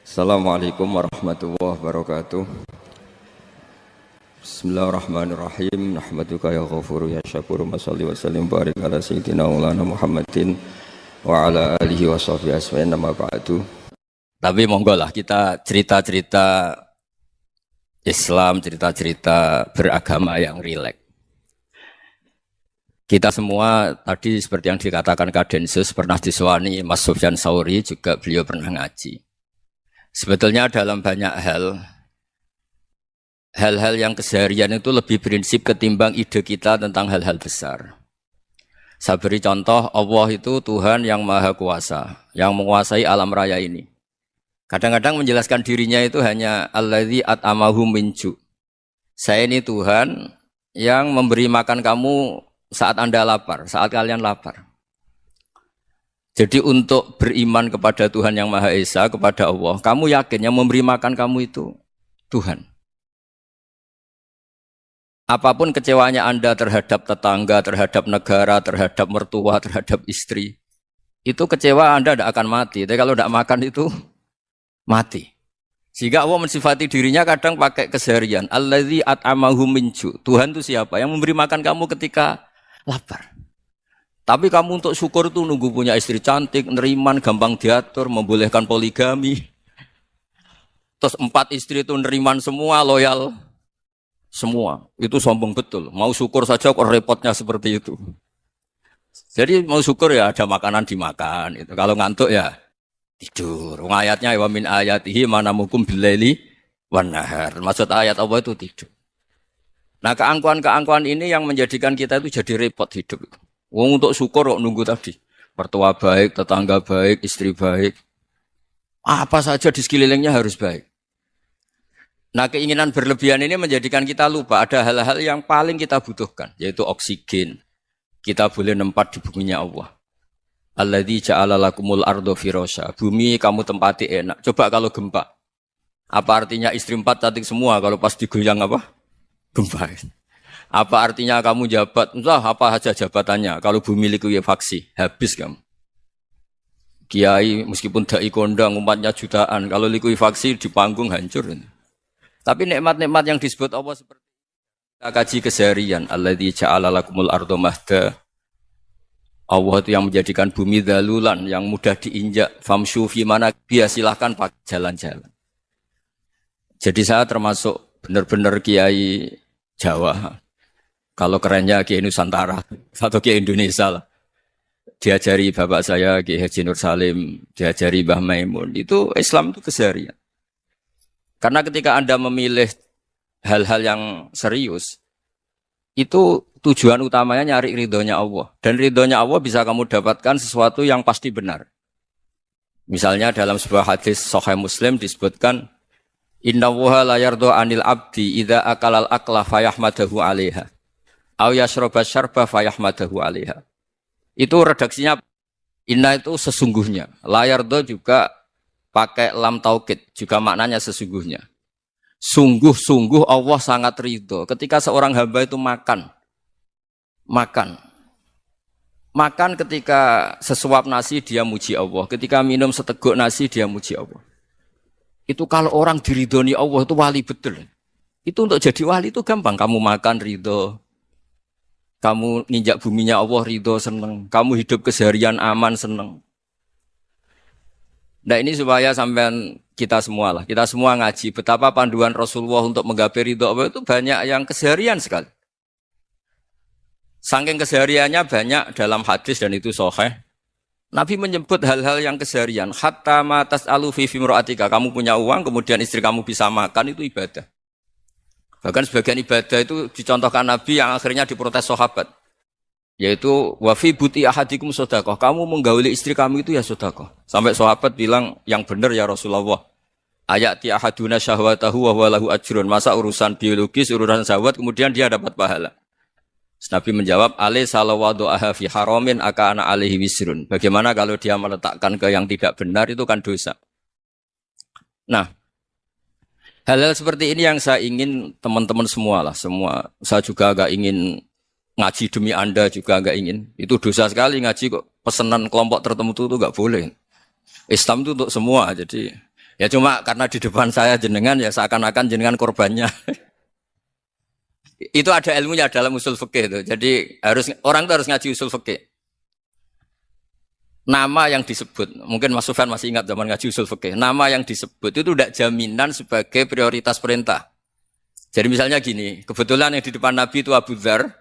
Assalamualaikum warahmatullahi wabarakatuh. Bismillahirrahmanirrahim. Nahmaduka ya ghafuru ya syakuru. Mashalli wa sallim barik ala sayyidina maulana Muhammadin wa ala alihi wa sahbihi asma'in nama ba'du. Tapi monggo lah kita cerita-cerita Islam, cerita-cerita beragama yang rileks. Kita semua tadi seperti yang dikatakan Kak Densus pernah diswani Mas Sufyan Sauri, juga beliau pernah ngaji. Sebetulnya dalam banyak hal-hal yang keseharian itu lebih prinsip ketimbang ide kita tentang hal-hal besar. Saya beri contoh, Allah itu Tuhan yang maha kuasa, yang menguasai alam raya ini. Kadang-kadang menjelaskan dirinya itu hanya alladzi at'amahum min ju'. Saya ini Tuhan yang memberi makan kamu saat Anda lapar, saat kalian lapar. Jadi untuk beriman kepada Tuhan yang Maha Esa, kepada Allah, kamu yakin yang memberi makan kamu itu Tuhan. Apapun kecewanya Anda terhadap tetangga, terhadap negara, terhadap mertua, terhadap istri, itu kecewa Anda tidak akan mati. Tapi kalau tidak makan itu mati. Sehingga Allah mensifati dirinya kadang pakai keseharian. Alladzi at'amahum min ju'. Tuhan itu siapa? Yang memberi makan kamu ketika lapar. Tapi kamu untuk syukur itu nunggu punya istri cantik, neriman, gampang diatur, membolehkan poligami. Terus 4 istri itu neriman semua, loyal semua. Itu sombong betul. Mau syukur saja kok repotnya seperti itu. Jadi mau syukur ya ada makanan dimakan. Itu. Kalau ngantuk ya tidur. Ayatnya wa min ayatihi manamukum billaili wan nahar. Maksud ayat Allah itu tidur. Nah keangkuhan-keangkuhan ini yang menjadikan kita itu jadi repot hidup. Wong untuk syukur kok nunggu tadi. Mertua baik, tetangga baik, istri baik. Apa saja di sekelilingnya harus baik. Nah keinginan berlebihan ini menjadikan kita lupa ada hal-hal yang paling kita butuhkan. Yaitu oksigen. Kita boleh nempat di buminya Allah. Alladzi ja'ala lakumul ardo firasya. Bumi kamu tempati enak. Coba kalau gempa. Apa artinya istri 4 cantik semua kalau pas digoyang apa? Gempa. Apa artinya kamu jabat? Entah apa saja jabatannya. Kalau bumi likuifaksi, habis kamu. Kiai meskipun dai kondang umatnya jutaan, kalau likuifaksi di panggung hancur. Tapi nikmat-nikmat yang disebut Allah seperti kita kaji keseharian. Alladzi ja'ala lakumul ardo mahda. Allah itu yang menjadikan bumi dalulan, yang mudah diinjak. Famshu fi mana biya, silahkan pakai jalan-jalan. Jadi saya termasuk benar-benar kiai Jawa. Kalau kerennya Kiai Nusantara atau Kiai Indonesia lah. Diajari bapak saya Kiai Haji Nur Salim, diajari Mbah Maimun. Itu Islam itu keseharian. Karena ketika Anda memilih hal-hal yang serius, itu tujuan utamanya nyari ridhonya Allah. Dan ridhonya Allah bisa kamu dapatkan sesuatu yang pasti benar. Misalnya dalam sebuah hadis Sahih Muslim disebutkan, Inna Allaha la yardo anil abdi idza akalal akla fayahmadahu alaiha. Au yashraba syarba fayahmadahu alaiha. Itu redaksinya inna itu sesungguhnya. La yardo juga pakai lam taukid, juga maknanya sesungguhnya. Sungguh-sungguh Allah sangat ridho ketika seorang hamba itu makan. Makan ketika sesuap nasi dia muji Allah. Ketika minum seteguk nasi dia muji Allah. Itu kalau orang diridhoni Allah itu wali betul. Itu untuk jadi wali itu gampang. Kamu makan ridho. Kamu ninjak buminya Allah ridho seneng. Kamu hidup keseharian aman seneng. Nah ini supaya sampean kita semua lah. Kita semua ngaji. Betapa panduan Rasulullah untuk menggapai ridho Allah itu banyak yang keseharian sekali. Saking kesehariannya banyak dalam hadis dan itu sahih. Nabi menyebut hal-hal yang keseharian. Hatta ma tas'alu fi fimra'atika. Kamu punya uang, kemudian istri kamu bisa makan, itu ibadah. Bahkan sebagian ibadah itu dicontohkan Nabi yang akhirnya diprotes sahabat. Yaitu, wa fi buti ahadikum sodakoh. Kamu menggauli istri kamu itu ya sodakoh. Sampai sahabat bilang, yang benar ya Rasulullah. Ayati ahaduna syahwatahu wa huwa lahu ajrun. Masa urusan biologis, urusan syahwat, kemudian dia dapat pahala. Nabi menjawab, alai salawadu'aha fi haramin aka'ana alaihi wisrun. Bagaimana kalau dia meletakkan ke yang tidak benar, itu kan dosa. Nah, hal-hal seperti ini yang saya ingin teman-teman semua lah. Saya juga agak ingin ngaji demi Anda juga agak ingin. Itu dosa sekali ngaji kok. Pesanan kelompok tertentu itu enggak boleh. Islam itu untuk semua. Jadi Ya cuma karena di depan saya jenengan ya seakan-akan jenengan korbannya. Itu ada ilmunya dalam usul fikih itu. Jadi orang itu harus ngaji usul fikih. Nama yang disebut, mungkin Mas Sufyan masih ingat zaman ngaji usul fikih. Nama yang disebut itu tidak jaminan sebagai prioritas perintah. Jadi misalnya gini, kebetulan yang di depan Nabi itu Abu Dzar.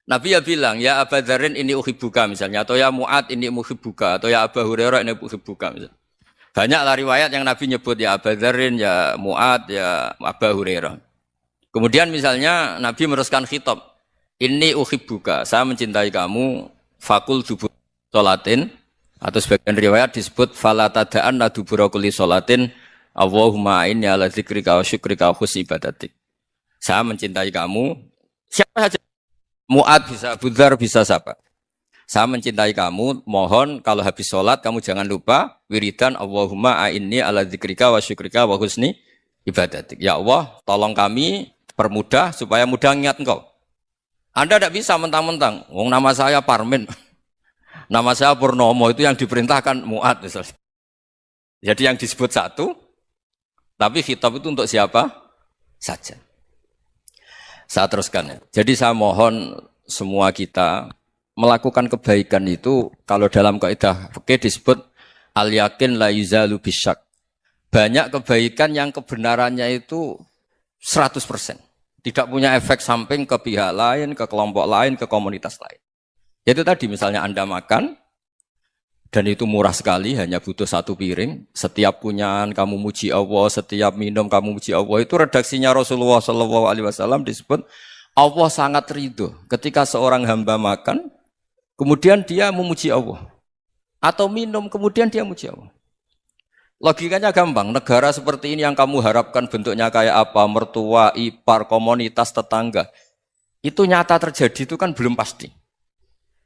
Nabi ya bilang, ya Abu Dzarin ini uhibbuka misalnya, atau ya Mu'ad ini uhibbuka, atau ya Abu Hurairah ini uhibbuka misalnya. Banyaklah riwayat yang Nabi nyebut ya Abu Dzarin, ya Mu'ad, ya Abu Hurairah. Kemudian misalnya Nabi meneruskan khitab, ini uhibbuka, saya mencintai kamu, fakul dubur sholatin, atau sebagian riwayat disebut fala tada'anna dubura kulli sholatin, Allahumma inni ala dzikrika wa syukrika wa husni ibadatik. Saya mencintai kamu, siapa saja, Mu'ad bisa, Abu Dzar bisa siapa. Saya mencintai kamu, mohon kalau habis sholat kamu jangan lupa wiridan Allahumma a'inni ala dzikrika wa syukrika wa husni ibadatik. Ya Allah, tolong kami permudah supaya mudah ingat engkau. Anda tidak bisa mentang-mentang, wong nama saya Parmin, nama saya Purnomo, itu yang diperintahkan Mu'ad misalnya. Jadi yang disebut satu, tapi khitab itu untuk siapa saja. Saya teruskan ya. Jadi saya mohon semua kita melakukan kebaikan itu, kalau dalam kaidah fikih disebut al-yakin la yuzalu bisyak. Banyak kebaikan yang kebenarannya itu 100%. Tidak punya efek samping ke pihak lain, ke kelompok lain, ke komunitas lain. Itu tadi misalnya Anda makan, dan itu murah sekali, hanya butuh satu piring. Setiap kunyahan kamu muji Allah, setiap minum kamu muji Allah. Itu redaksinya Rasulullah SAW disebut, Allah sangat ridho ketika seorang hamba makan, kemudian dia memuji Allah. Atau minum, kemudian dia muji Allah. Logikanya gampang, negara seperti ini yang kamu harapkan bentuknya kayak apa, mertua, ipar, komunitas, tetangga. Itu nyata terjadi, itu kan belum pasti.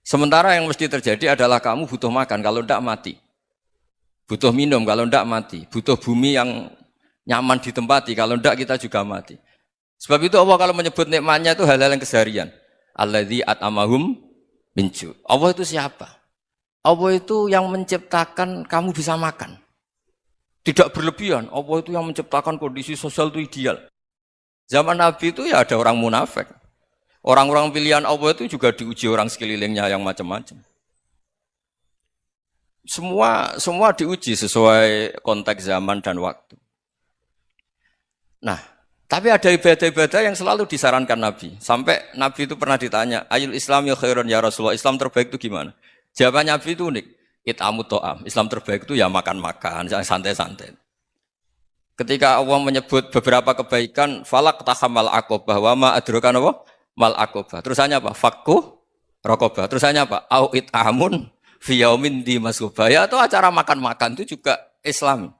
Sementara yang mesti terjadi adalah kamu butuh makan, kalau tidak mati. Butuh minum, kalau tidak mati. Butuh bumi yang nyaman ditempati, kalau tidak kita juga mati. Sebab itu Allah kalau menyebut nikmatnya itu hal-hal yang keseharian. Alladzi at'amahum min ju'. Allah itu siapa? Allah itu yang menciptakan kamu bisa makan. Tidak berlebihan. Allah itu yang menciptakan kondisi sosial itu ideal. Zaman Nabi itu ya ada orang munafik. Orang-orang pilihan Allah itu juga diuji orang sekelilingnya yang macam-macam. Semua diuji sesuai konteks zaman dan waktu. Nah, tapi ada ibadah-ibadah yang selalu disarankan Nabi. Sampai Nabi itu pernah ditanya, ayul Islam ya khairun ya Rasulullah, Islam terbaik itu gimana? Jawaban Nabi itu unik. It'amut to'am. Islam terbaik itu ya makan-makan, santai-santai. Ketika Allah menyebut beberapa kebaikan, falak tahamal aqobah, wa ma adrokan apa? Mal aqobah. Terusannya apa? Fakku rokobah. Terusannya apa? Au it'amun fiyaumin di masubaya. Atau acara makan-makan itu juga Islam.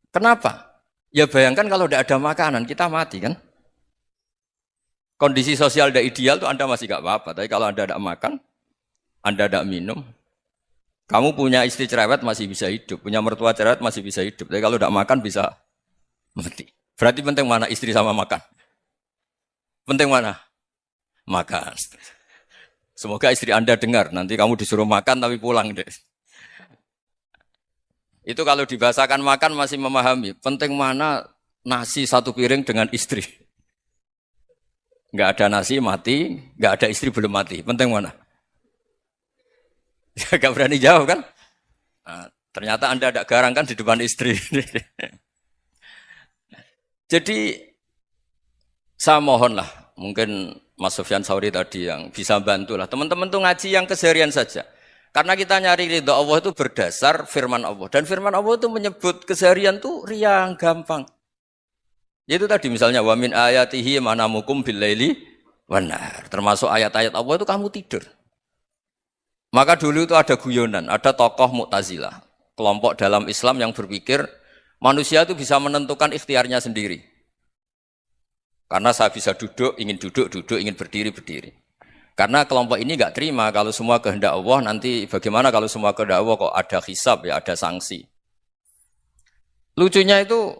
Kenapa? Ya bayangkan kalau tidak ada makanan, kita mati kan? Kondisi sosial tidak ideal itu Anda masih gak apa-apa. Tapi kalau Anda tidak makan, Anda tidak minum, kamu punya istri cerewet masih bisa hidup, punya mertua cerewet masih bisa hidup. Tapi kalau tidak makan bisa mati. Berarti penting mana istri sama makan? Penting mana? Makan. Semoga istri Anda dengar, nanti kamu disuruh makan tapi pulang deh. Itu kalau dibahasakan makan masih memahami. Penting mana nasi satu piring dengan istri. Enggak ada nasi mati, enggak ada istri belum mati. Penting mana? Gak berani jawab kan? Nah, ternyata Anda ada garang kan di depan istri. Jadi saya mohonlah, mungkin Mas Sufyan Sauri tadi yang bisa bantulah. Teman-teman tuh ngaji yang keseharian saja. Karena kita nyari ridha Allah itu berdasar firman Allah. Dan firman Allah itu menyebut keseharian tuh riang, gampang. Yaitu tadi misalnya wa min ayatihi manamukum billaili wan nahar. Termasuk ayat-ayat Allah itu kamu tidur. Maka dulu itu ada guyonan, ada tokoh Mu'tazilah, kelompok dalam Islam yang berpikir manusia itu bisa menentukan ikhtiarnya sendiri. Karena saya bisa duduk, ingin berdiri, berdiri. Karena kelompok ini enggak terima kalau semua kehendak Allah, nanti bagaimana kalau semua kehendak Allah kok ada hisab, ya ada sanksi. Lucunya itu,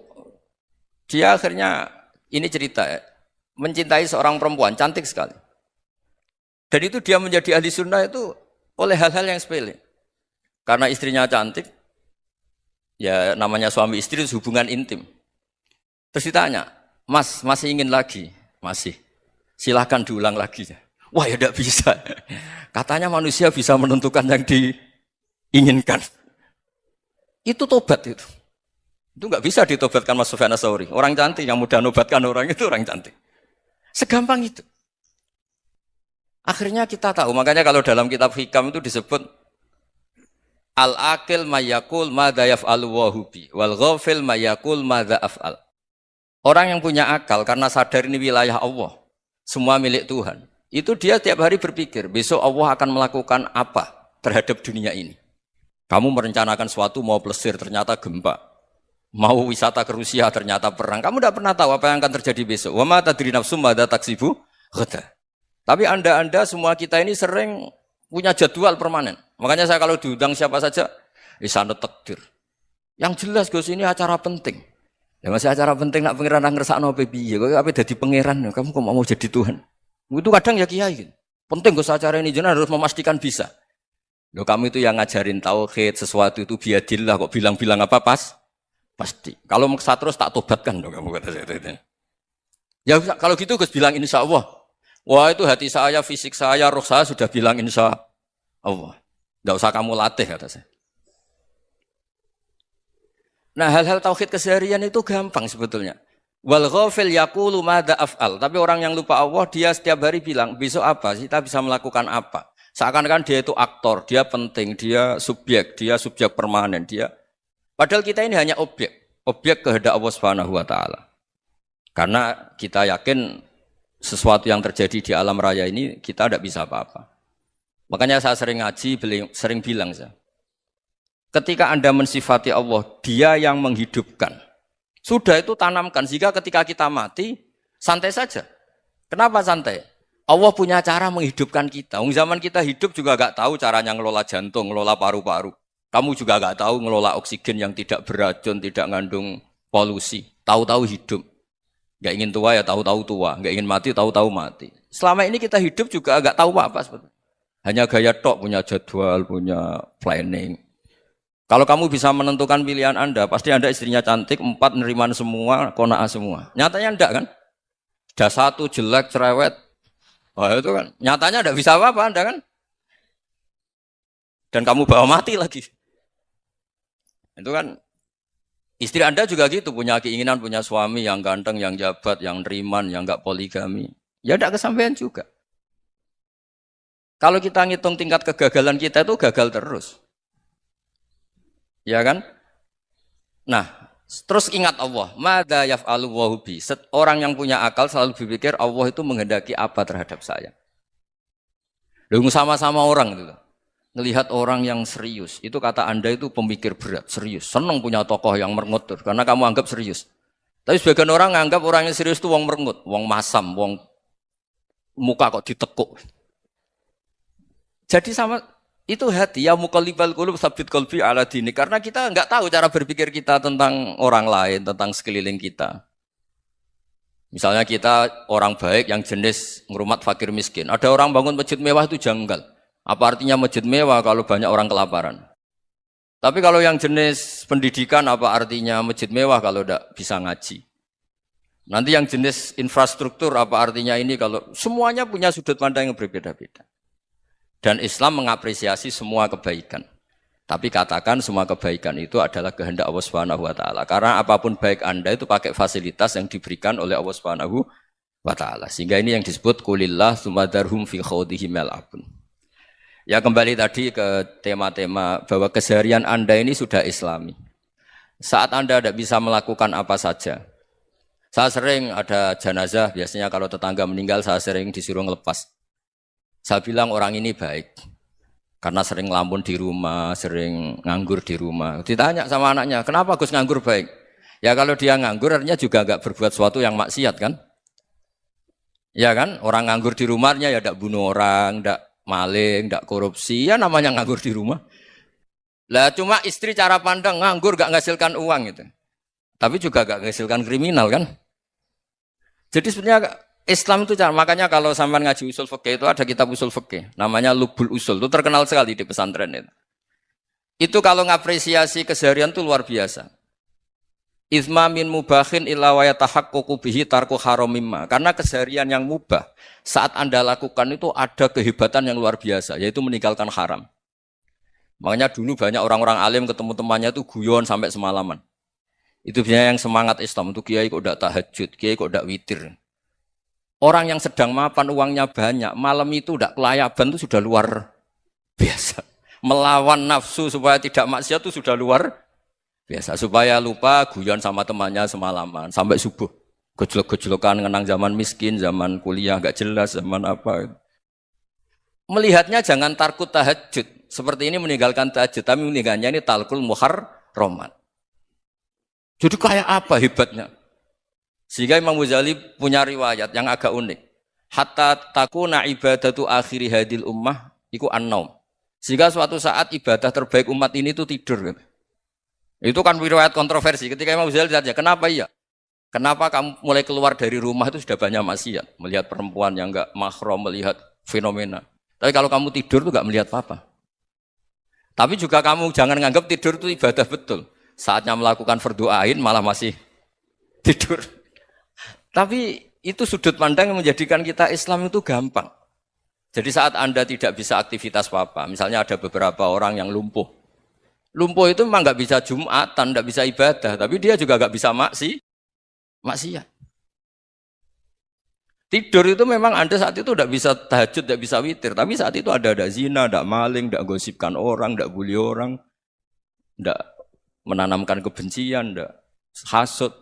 dia akhirnya, ini cerita ya, mencintai seorang perempuan, cantik sekali. Dan itu dia menjadi ahli sunnah itu oleh hal-hal yang sepele. Karena istrinya cantik, Ya namanya suami istri itu hubungan intim. Terus ditanya, Mas, masih ingin lagi? Masih. Silahkan diulang lagi. Wah ya tidak bisa. Katanya manusia bisa menentukan yang diinginkan. Itu tobat itu. Itu nggak bisa ditobatkan Mas Sufyan Ats-Tsauri. Orang cantik yang mudah nobatkan orang itu orang cantik. Segampang itu. Akhirnya kita tahu. Makanya kalau dalam kitab Hikam itu disebut al-akil mayakul madza yaf'alu wa hubi wal ghafil mayakul madza af'al. Orang yang punya akal karena sadar ini wilayah Allah, semua milik Tuhan. Itu dia tiap hari berpikir, besok Allah akan melakukan apa terhadap dunia ini. Kamu merencanakan suatu mau plesir, ternyata gempa. Mau wisata ke Rusia, ternyata perang. Kamu tidak pernah tahu apa yang akan terjadi besok. Wa ma tadri nafsum madza taksibu ghadan. Tapi anda semua kita ini sering punya jadwal permanen. Makanya saya kalau diundang siapa saja, isane takdir. Yang jelas Gus ini acara penting. Ya masih acara penting nak pangeran ngersakno apa piye? Kok ape dadi pangeran? Kamu kok mau jadi Tuhan? Itu kadang ya kiai. Penting Gus acara ini jenengan harus memastikan bisa. Loh kamu itu yang ngajarin tauhid, sesuatu itu biadillah kok bilang-bilang apa pasti. Kalau maksa terus tak tobatkan dong kamu kata saya itu. Ya kalau gitu Gus bilang insya Allah. Wah itu hati saya, fisik saya, roh saya sudah bilang insya Allah. Tidak usah kamu latih kata saya. Nah hal-hal tauhid keseharian itu gampang sebetulnya. Wal ghafil yaqulu madza af'al. Tapi orang yang lupa Allah dia setiap hari bilang besok apa? Kita bisa melakukan apa? Seakan-akan dia itu aktor, dia penting, dia subjek permanen, dia. Padahal kita ini hanya objek kehendak Allah Subhanahu wa taala. Karena kita yakin sesuatu yang terjadi di alam raya ini kita tidak bisa apa-apa. Makanya saya sering ngaji, sering bilang saya. Ketika Anda mensifati Allah, Dia yang menghidupkan. Sudah itu tanamkan sehingga ketika kita mati santai saja. Kenapa santai? Allah punya cara menghidupkan kita. Zaman kita hidup juga gak tahu caranya ngelola jantung, ngelola paru-paru. Kamu juga gak tahu ngelola oksigen yang tidak beracun, tidak ngandung polusi. Tahu-tahu hidup. Gak ingin tua ya tahu-tahu tua. Gak ingin mati tahu-tahu mati. Selama ini kita hidup juga gak tahu apa sebetulnya. Hanya gaya tok, punya jadwal, punya planning. Kalau kamu bisa menentukan pilihan Anda, pasti Anda istrinya cantik, 4 neriman semua, kona'ah semua. Nyatanya enggak kan? Sudah 1 jelek, cerewet. Oh itu kan, nyatanya enggak bisa apa-apa Anda kan? Dan kamu bawa mati lagi. Itu kan, istri Anda juga gitu, punya keinginan, punya suami yang ganteng, yang jabat, yang neriman, yang enggak poligami. Ya enggak kesampaian juga. Kalau kita ngitung tingkat kegagalan kita itu gagal terus. Ya kan? Nah, terus ingat Allah. Madza yaf'alu wa bi. Orang yang punya akal selalu berpikir Allah itu menghendaki apa terhadap saya. Lalu sama-sama orang itu. Ngelihat orang yang serius. Itu kata Anda itu pemikir berat, serius. Senang punya tokoh yang merengut karena kamu anggap serius. Tapi sebagian orang nganggap orang yang serius itu wong merengut, wong masam, wong muka kok ditekuk. Jadi sama itu hati ya muqallibal qulub tsabbit qalbi ala dini karena kita enggak tahu cara berpikir kita tentang orang lain, tentang sekeliling kita. Misalnya kita orang baik yang jenis ngrumat fakir miskin. Ada orang bangun masjid mewah itu janggal. Apa artinya masjid mewah kalau banyak orang kelaparan? Tapi kalau yang jenis pendidikan apa artinya masjid mewah kalau enggak bisa ngaji? Nanti yang jenis infrastruktur apa artinya ini kalau semuanya punya sudut pandang yang berbeda-beda. Dan Islam mengapresiasi semua kebaikan. Tapi katakan semua kebaikan itu adalah kehendak Allah Subhanahu wa taala. Karena apapun baik Anda itu pakai fasilitas yang diberikan oleh Allah Subhanahu wa taala. Sehingga ini yang disebut qulillah tsumadarhum fi khawdihim yal'abun. Ya kembali tadi ke tema-tema bahwa keseharian Anda ini sudah Islami. Saat Anda tidak bisa melakukan apa saja. Saya sering ada jenazah, biasanya kalau tetangga meninggal saya sering disuruh ngelepas. Saya bilang orang ini baik. Karena sering ngelamun di rumah, sering nganggur di rumah. Ditanya sama anaknya, kenapa Gus nganggur baik? Ya kalau dia nganggur artinya juga enggak berbuat sesuatu yang maksiat kan? Ya kan? Orang nganggur di rumahnya ya enggak bunuh orang, enggak maling, enggak korupsi. Ya namanya nganggur di rumah. Lah cuma istri cara pandang nganggur enggak menghasilkan uang gitu. Tapi juga enggak menghasilkan kriminal kan? Jadi sebenarnya Islam itu makanya kalau sampean ngaji usul fikih itu ada kitab usul fikih namanya Lubul Usul itu terkenal sekali di pesantren itu. Itu kalau ngapresiasi keseharian itu luar biasa. Izma min mubahin illa wa yatahaqqaqu bihi tarku haramimma. Karena keseharian yang mubah saat Anda lakukan itu ada kehebatan yang luar biasa, yaitu meninggalkan haram. Makanya dulu banyak orang-orang alim ketemu temannya itu guyon sampai semalaman. Itu biasanya yang semangat Islam itu kiai kok ndak tahajud, kiai kok ndak witir. Orang yang sedang mapan uangnya banyak, malam itu ndak kelayaban itu sudah luar biasa. Melawan nafsu supaya tidak maksiat itu sudah luar biasa. Supaya lupa guyon sama temannya semalaman sampai subuh. Gejlok-gejlokan ngenang zaman miskin, zaman kuliah enggak jelas, zaman apa. Melihatnya jangan tarkut tahajud. Seperti ini meninggalkan tahajud, tapi meninggalnya ini talkul muharramat. Jadi kayak apa hebatnya? Sehingga Imam Ghazali punya riwayat yang agak unik. Hatta takuna ibadatu akhiri hadil ummah iku an-naum. Sehingga suatu saat ibadah terbaik umat ini itu tidur. Itu kan riwayat kontroversi. Ketika Imam Ghazali ditanya, kenapa iya? Kenapa kamu mulai keluar dari rumah itu sudah banyak maksiat? Melihat perempuan yang enggak mahram, melihat fenomena. Tapi kalau kamu tidur itu enggak melihat apa-apa. Tapi juga kamu jangan nganggap tidur itu ibadah betul. Saatnya melakukan fardhu ain malah masih tidur. Tapi itu sudut pandang yang menjadikan kita Islam itu gampang. Jadi saat Anda tidak bisa aktivitas apa-apa, misalnya ada beberapa orang yang lumpuh. Lumpuh itu memang nggak bisa Jumatan, nggak bisa ibadah, tapi dia juga nggak bisa maksiat. Tidur itu memang Anda saat itu tidak bisa tahajud, tidak bisa witir, tapi saat itu ada zina, ada maling, tidak gosipkan orang, tidak bully orang, tidak menanamkan kebencian, tidak hasud.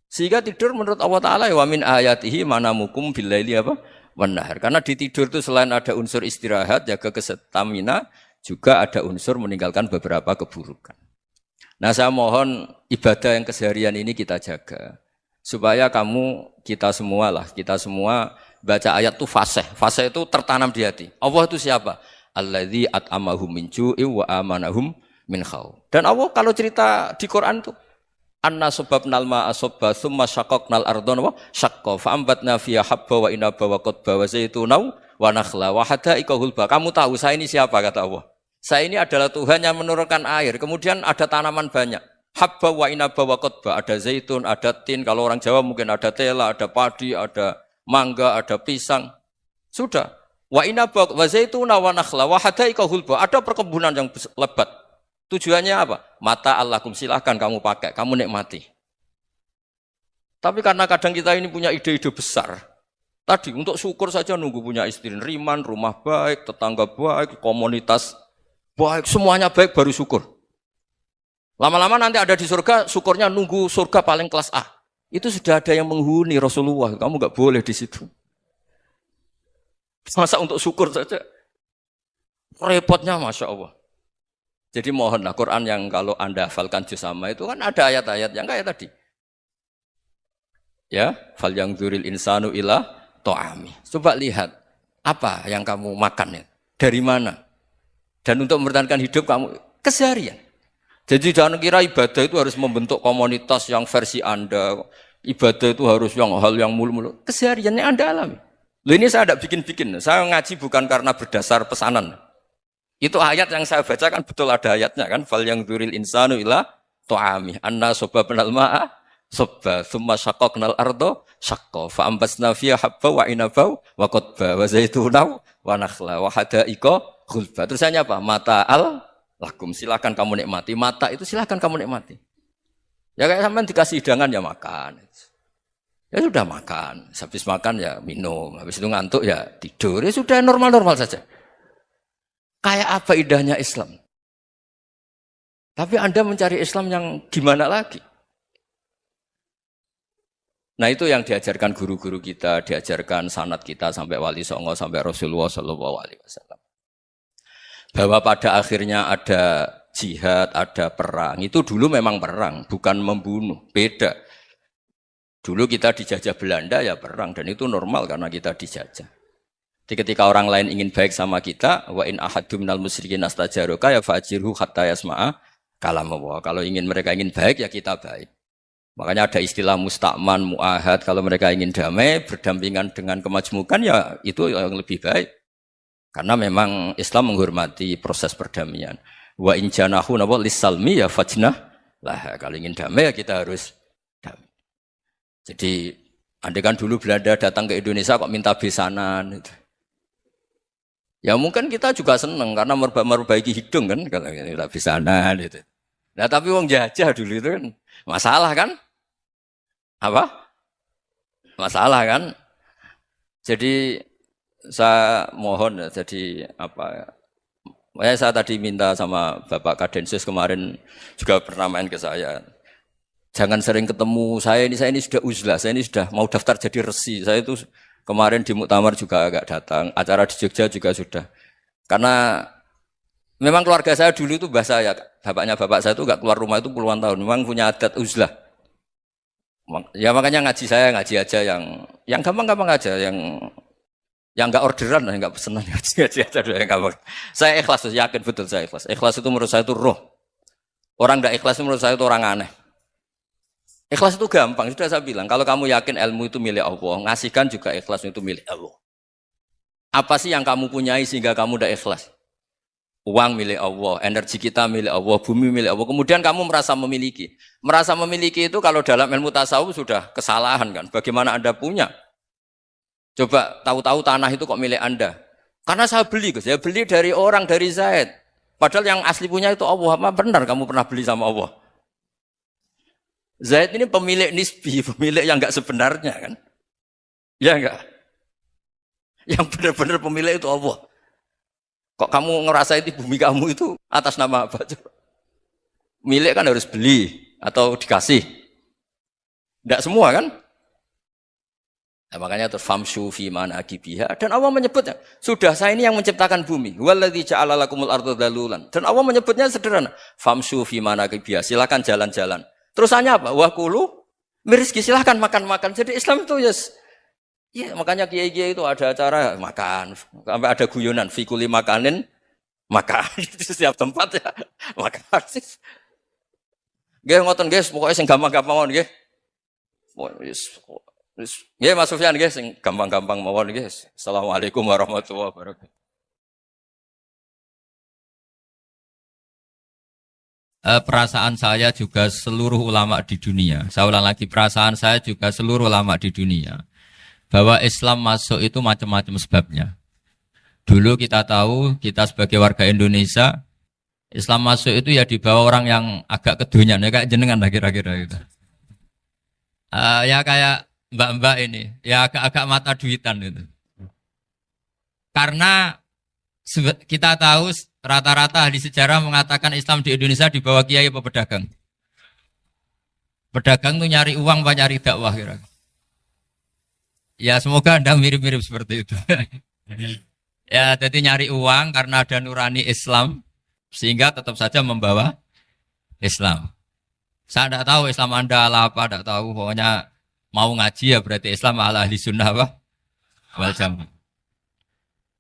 Sehingga tidur menurut Allah Ta'ala wa min ayatihi manamukum billaili apa? Wan-nahar. Karena di tidur itu selain ada unsur istirahat, jaga kestamina, juga ada unsur meninggalkan beberapa keburukan. Nah saya mohon ibadah yang keseharian ini kita jaga. Supaya kita semua baca ayat itu fasih. Fasih itu tertanam di hati. Allah itu siapa? Alladzi at'amahum min ju'i wa amanahum min khauf. Dan Allah kalau cerita di Quran itu anna sababnal ma'a sabba tsumma syaqqaqnal ardha wa syaqqa fa ambatna fiha habba wa inaba wa qadba wa zaituna wa nakhla wa hada'iqa hulba. Kamu tahu saya ini siapa kata Allah? Saya ini adalah Tuhan yang menurunkan air, kemudian ada tanaman banyak. Habba wa inaba wa qadba, ada zaitun, ada tin, kalau orang Jawa mungkin ada tela, ada padi, ada mangga, ada pisang. Sudah. Wa inaba wa zaituna wa nakhla wa hada'iqa hulba. Ada perkebunan yang lebat. Tujuannya apa? Mata Allahkum, silahkan kamu pakai, kamu nikmati. Tapi karena kadang kita ini punya ide-ide besar. Tadi untuk syukur saja nunggu punya istri riman, rumah baik, tetangga baik, komunitas baik, semuanya baik baru syukur. Lama-lama nanti ada di surga, syukurnya nunggu surga paling kelas A. Itu sudah ada yang menghuni Rasulullah, kamu enggak boleh di situ. Masa untuk syukur saja? Repotnya Masya Allah. Jadi mohonlah Quran yang kalau Anda hafalkan juz amma itu kan ada ayat-ayat yang kayak tadi. Ya, fal yang dzuril insanu ila ta'ami. Coba lihat apa yang kamu makan ya? Dari mana? Dan untuk mempertahankan hidup kamu keseharian. Jadi jangan kira ibadah itu harus membentuk komunitas yang versi Anda. Ibadah itu harus hal yang mulu-mulu. Kesehariannya Anda alami. Loh ini saya tidak bikin-bikin. Saya ngaji bukan karena berdasar pesanan. Itu ayat yang saya baca kan betul ada ayatnya kan. Fal yang dzuril insanu ila ta'ami. Anna sababnal ma'a sabba. Thumma syaqqaqnal ardo syaqqa. Fa'ambasna fiha habba wa inaba wa qadba wa zaituna wa nakhla wa hada'iqa khulba. Terusannya apa? Mata'al lakum. Silakan kamu nikmati. Mata itu silakan kamu nikmati. Ya kayak sampean dikasih hidangan ya makan. Ya sudah makan. Habis makan ya minum. Habis itu ngantuk ya tidur. Ya sudah normal-normal saja. Kayak apa indahnya Islam. Tapi Anda mencari Islam yang gimana lagi? Nah itu yang diajarkan guru-guru kita, diajarkan sanad kita sampai Wali Songo, sampai Rasulullah SAW. Bahwa pada akhirnya ada jihad, ada perang. Itu dulu memang perang, bukan membunuh. Beda. Dulu kita dijajah Belanda ya perang, dan itu normal karena kita dijajah. Jadi ketika orang lain ingin baik sama kita, wa in ahadum minal musyrikin astajaruka ya fa'jirhu hatta yasma'a kalam Allah. Kalau mereka ingin baik ya kita baik. Makanya ada istilah musta'man, mu'ahad. Kalau mereka ingin damai, berdampingan dengan kemajmukan ya itu yang lebih baik. Karena memang Islam menghormati proses perdamaian. Wa in janahu napa lisalmi ya fajnah lah. Kalau ingin damai ya kita harus damai. Jadi andai kan dulu Belanda datang ke Indonesia kok minta besanan gitu. Ya mungkin kita juga seneng karena memperbaiki hidung kan kalau minta besanan gitu. Nah tapi wong jajah dulu itu kan masalah kan? Apa? Masalah kan? Jadi saya mohon ya, jadi apa? Saya tadi minta sama Bapak Kadensus kemarin juga pernah main ke saya. Jangan sering ketemu saya ini sudah uzlah, saya ini sudah mau daftar jadi resi. Saya itu kemarin di muktamar juga agak datang, acara di Jogja juga sudah. Karena memang keluarga saya dulu itu bahasa ya, bapaknya bapak saya itu enggak keluar rumah itu puluhan tahun. Memang punya adat uzlah. Ya makanya ngaji saya ngaji aja yang gampang-gampang aja, yang enggak orderan, enggak pesenan ngaji aja dulu yang gampang. Saya ikhlas, yakin betul saya ikhlas. Ikhlas itu menurut saya itu roh. Orang enggak ikhlas menurut saya itu orang aneh. Ikhlas itu gampang, sudah saya bilang. Kalau kamu yakin ilmu itu milik Allah, ngasihkan juga ikhlas itu milik Allah. Apa sih yang kamu punyai sehingga kamu udah ikhlas? Uang milik Allah, energi kita milik Allah, bumi milik Allah. Kemudian kamu merasa memiliki. Merasa memiliki itu kalau dalam ilmu tasawuf sudah kesalahan kan. Bagaimana Anda punya? Coba tahu-tahu tanah itu kok milik Anda. Karena saya beli, saya beli dari orang, dari Zaid. Padahal yang asli punya itu Allah. Apa benar kamu pernah beli sama Allah? Zaid ini pemilik nisbi, pemilik yang enggak sebenarnya kan? Ya enggak? Yang benar-benar pemilik itu Allah. Kok kamu ngerasa itu bumi kamu itu atas nama apa? Milik kan harus beli atau dikasih. Enggak semua kan? Nah, makanya terus famshu fi manakibiha, dan Allah menyebutnya, sudah saya ini yang menciptakan bumi. Waladzi ja'ala lakumul arda dalulan. Dan Allah menyebutnya sederhana, famshu fi manakibiha, silakan jalan-jalan. Terusannya apa? Wakulu mirizki, silahkan makan-makan. Jadi Islam itu ya makanya kiai-kiai itu ada acara makan, sampai ada guyonan fikuli makanin makan di setiap tempat ya makan. Nggih ngoten nggih, pokoke sing gampang-gampang mawon nggih. Nggih Mas Sufyan nggih sing gampang-gampang mawon nggih. Assalamualaikum warahmatullahi wabarakatuh. Perasaan saya juga seluruh ulama di dunia. Saya ulang lagi, perasaan saya juga seluruh ulama di dunia. Bahwa Islam masuk itu macam-macam sebabnya. Dulu kita tahu, kita sebagai warga Indonesia, Islam masuk itu ya dibawa orang yang agak kedonyan, ya kayak jenengan lah kira-kira gitu. Ya kayak mbak-mbak ini, ya agak-agak mata duitan gitu. Karena kita tahu rata-rata ahli sejarah mengatakan Islam di Indonesia dibawa kiai apa pedagang. Pedagang tuh nyari uang apa nyari dakwah kira. Ya semoga Anda mirip-mirip seperti itu. Ya jadi nyari uang karena ada nurani Islam sehingga tetap saja membawa Islam. Saya tidak tahu Islam Anda ala apa, tidak tahu. Pokoknya mau ngaji ya berarti Islam ala ahli sunnah apa? Wal jamaah.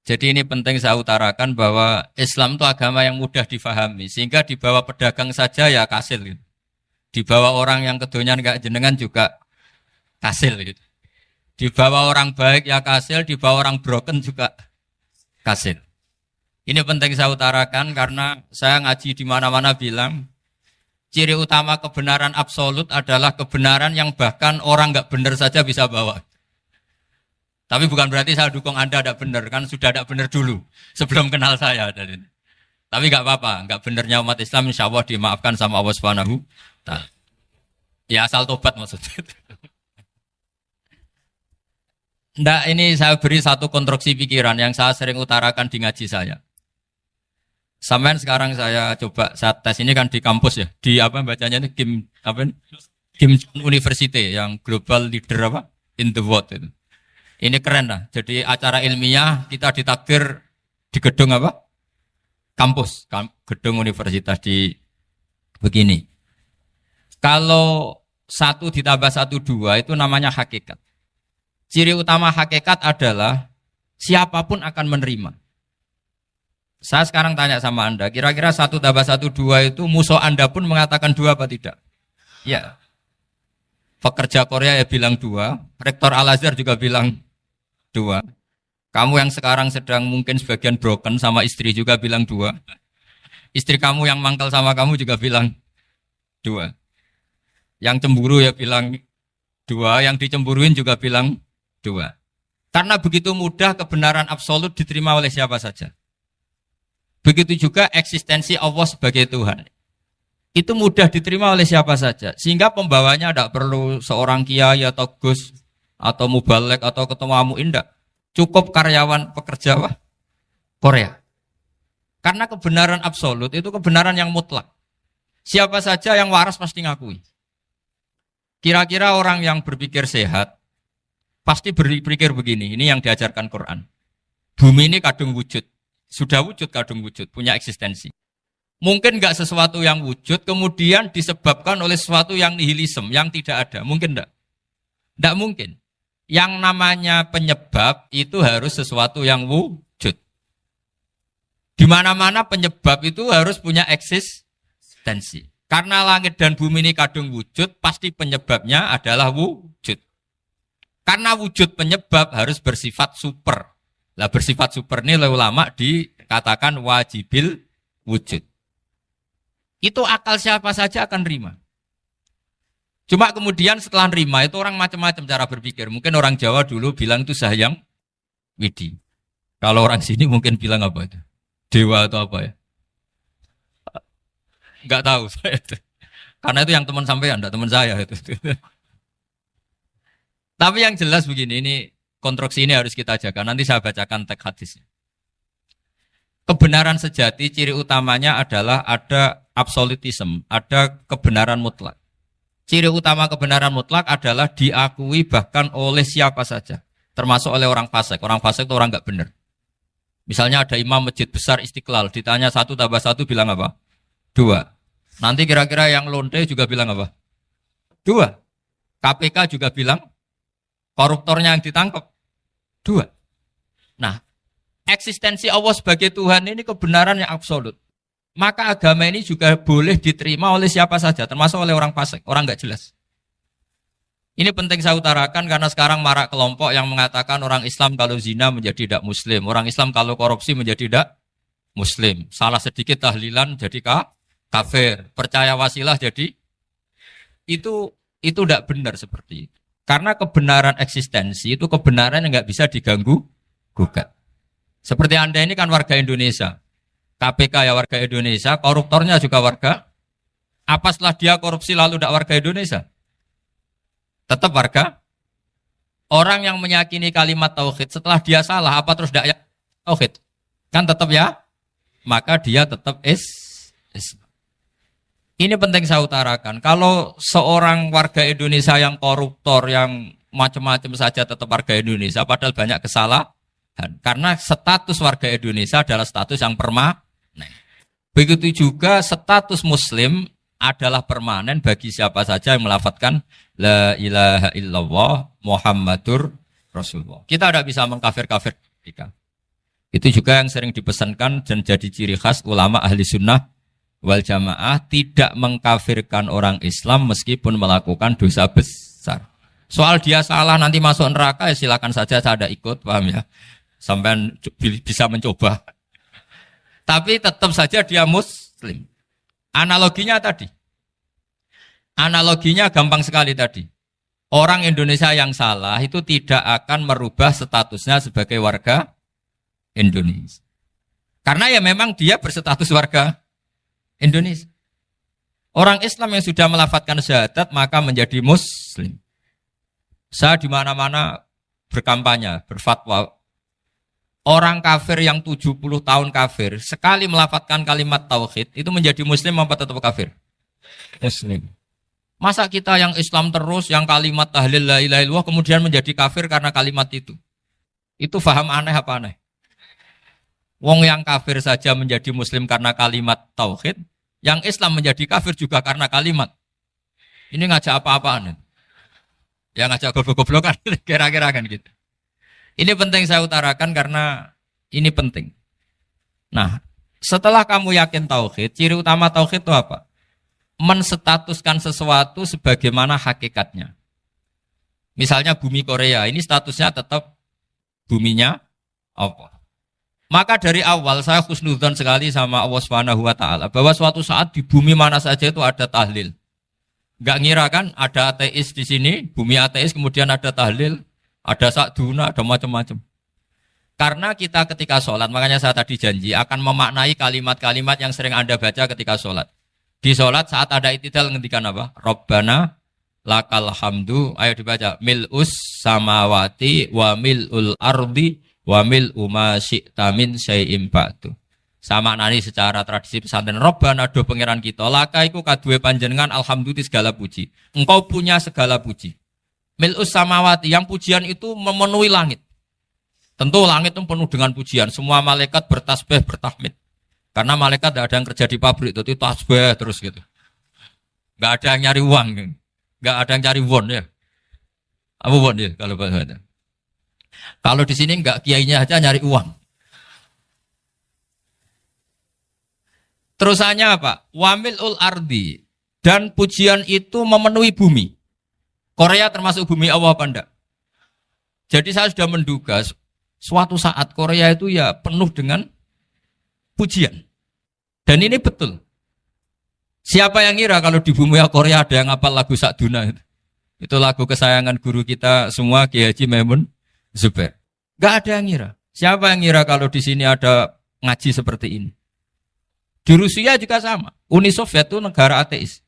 Jadi ini penting saya utarakan bahwa Islam itu agama yang mudah difahami. Sehingga dibawa pedagang saja ya kasil gitu. Dibawa orang yang kedonyan gak jenengan juga kasil gitu. Dibawa orang baik ya kasil, dibawa orang broken juga kasil. Ini penting saya utarakan karena saya ngaji di mana-mana bilang ciri utama kebenaran absolut adalah kebenaran yang bahkan orang gak benar saja bisa bawa. Tapi bukan berarti saya dukung Anda tidak benar, kan sudah tidak benar dulu sebelum kenal saya. Tapi nggak apa-apa, nggak benarnya umat Islam insya Allah dimaafkan sama Allah Subhanahu Ta'ala. Ya asal tobat maksudnya. Nggak, ini saya beri satu konstruksi pikiran yang saya sering utarakan di ngaji saya. Sampai sekarang saya coba saya tes ini kan di kampus ya, di apa bacanya ini Kim University yang global leader apa in the world itu. Ini keren lah. Jadi acara ilmiah kita ditakdir di gedung apa? Kampus, gedung universitas di begini. Kalau 1 ditambah 1 2 itu namanya hakikat. Ciri utama hakikat adalah siapapun akan menerima. Saya sekarang tanya sama Anda, kira-kira 1 tambah 1 2 itu musuh Anda pun mengatakan 2 apa tidak? Ya. Pekerja Korea ya bilang 2, rektor Al-Azhar juga bilang 2. Kamu yang sekarang sedang mungkin sebagian broken sama istri juga bilang 2. Istri kamu yang mangkal sama kamu juga bilang 2. Yang cemburu ya bilang 2, yang dicemburuin juga bilang 2. Karena begitu mudah kebenaran absolut diterima oleh siapa saja. Begitu juga eksistensi Allah sebagai Tuhan. Itu mudah diterima oleh siapa saja. Sehingga pembawanya tidak perlu seorang kiai atau gus atau mubalek atau ketua muin, tidak. Cukup karyawan pekerja Korea. Karena kebenaran absolut itu kebenaran yang mutlak. Siapa saja yang waras pasti ngakui. Kira-kira orang yang berpikir sehat pasti berpikir begini, ini yang diajarkan Quran. Bumi ini kadung wujud, sudah wujud kadung wujud, punya eksistensi. Mungkin nggak sesuatu yang wujud, kemudian disebabkan oleh sesuatu yang nihilisme, yang tidak ada. Mungkin enggak? Enggak mungkin. Yang namanya penyebab itu harus sesuatu yang wujud. Di mana-mana penyebab itu harus punya eksistensi. Karena langit dan bumi ini kadung wujud, pasti penyebabnya adalah wujud. Karena wujud penyebab harus bersifat super. Lah bersifat super ini oleh ulama dikatakan wajibil wujud. Itu akal siapa saja akan terima. Cuma kemudian setelah terima itu orang macam-macam cara berpikir. Mungkin orang Jawa dulu bilang itu Sahyang Widi. Kalau orang sini mungkin bilang apa itu? Dewa atau apa ya? Enggak tahu saya itu. Karena itu yang teman sampean, enggak teman saya itu. Tapi yang jelas begini, ini konstruksi ini harus kita jaga. Nanti saya bacakan teks hadisnya. Kebenaran sejati, ciri utamanya adalah ada absolutisme, ada kebenaran mutlak. Ciri utama kebenaran mutlak adalah diakui bahkan oleh siapa saja. Termasuk oleh orang fasik. Orang fasik itu orang nggak benar. Misalnya ada imam masjid besar Istiqlal, ditanya 1 tambah 1 bilang apa? 2. Nanti kira-kira yang lonte juga bilang apa? 2. KPK juga bilang koruptornya yang ditangkap 2. Nah, eksistensi Allah sebagai Tuhan ini kebenaran yang absolut. Maka agama ini juga boleh diterima oleh siapa saja, termasuk oleh orang fasik, orang nggak jelas. Ini penting saya utarakan karena sekarang marak kelompok yang mengatakan orang Islam kalau zina menjadi tidak muslim, orang Islam kalau korupsi menjadi tidak muslim. Salah sedikit tahlilan jadi kafir, percaya wasilah jadi itu tidak benar seperti itu. Karena kebenaran eksistensi itu kebenaran yang nggak bisa diganggu gugat. Seperti Anda ini kan warga Indonesia. KPK ya warga Indonesia, koruptornya juga warga. Apa setelah dia korupsi lalu tidak warga Indonesia? Tetap warga. Orang yang meyakini kalimat tauhid setelah dia salah, apa terus tidak tauhid? Kan tetap ya? Maka dia tetap Islam. Ini penting saya utarakan. Kalau seorang warga Indonesia yang koruptor, yang macam-macam saja tetap warga Indonesia, padahal banyak kesalahan. Karena status warga Indonesia adalah status yang permanen. Begitu juga status Muslim adalah permanen bagi siapa saja yang melafadzkan La ilaha illallah Muhammadur Rasulullah. Kita tidak bisa mengkafir-kafir mereka. Itu juga yang sering dipesankan dan jadi ciri khas ulama ahli sunnah wal jamaah, tidak mengkafirkan orang Islam meskipun melakukan dosa besar. Soal dia salah nanti masuk neraka ya silakan saja, saya ada ikut, paham ya? Sampai bisa mencoba. Tapi tetap saja dia muslim. Analoginya tadi. Analoginya gampang sekali tadi. Orang Indonesia yang salah itu tidak akan merubah statusnya sebagai warga Indonesia. Karena ya memang dia berstatus warga Indonesia. Orang Islam yang sudah melafadzkan syahadat maka menjadi muslim. Saya di mana-mana berkampanye, berfatwa. Orang kafir yang 70 tahun kafir, sekali melafadzkan kalimat tauhid, itu menjadi muslim apa tetap kafir? Muslim. Masa kita yang Islam terus, yang kalimat tahlil la ilaha illallah kemudian menjadi kafir karena kalimat itu? Itu faham aneh apa aneh? Wong yang kafir saja menjadi muslim karena kalimat tauhid, yang Islam menjadi kafir juga karena kalimat. Ini ngajak apa-apaan? Ya ngajak goblok-goblokan, kira-kira kan gitu. Ini penting saya utarakan karena ini penting. Nah, setelah kamu yakin tauhid, ciri utama tauhid itu apa? Menstatuskan sesuatu sebagaimana hakikatnya. Misalnya bumi Korea, ini statusnya tetap buminya apa? Maka dari awal saya husnudzon sekali sama Allah Subhanahu wa taala bahwa suatu saat di bumi mana saja itu ada tahlil. Enggak ngira kan ada ateis di sini, bumi ateis kemudian ada tahlil, ada sakduna, ada macam-macam. Karena kita ketika sholat, makanya saya tadi janji akan memaknai kalimat-kalimat yang sering Anda baca ketika sholat. Di sholat saat ada itidal ngendikan apa? Rabbana lakal hamdu, ayo dibaca, mil'us samawati wa mil'ul ardi wa mil'u ma syi'ta min syai'im ba'du. Sama nani secara tradisi pesantren, Rabbana do pangeran kita, laka iku kaduwe panjenengan alhamdulillah segala puji. Engkau punya segala puji. Mil'us samawati, yang pujian itu memenuhi langit. Tentu langit itu penuh dengan pujian. Semua malaikat bertasbih, bertahmid. Karena malaikat tidak ada yang kerja di pabrik, itu tasbih terus gitu. Nggak ada yang nyari uang. Nggak ada yang cari won ya. Apa won ya kalau bahasa. Kalau di sini nggak kiainya aja nyari uang. Terusannya apa? Wamilul ardi. Dan pujian itu memenuhi bumi. Korea termasuk bumi Allah apa enggak? Jadi saya sudah menduga suatu saat Korea itu ya penuh dengan pujian. Dan ini betul. Siapa yang ngira kalau di bumi Korea ada yang hafal lagu Sakduna itu? Itu lagu kesayangan guru kita semua, Kiai Haji Maimun Zubair. Gak ada yang ngira. Siapa yang ngira kalau di sini ada ngaji seperti ini? Di Rusia juga sama. Uni Soviet itu negara ateis.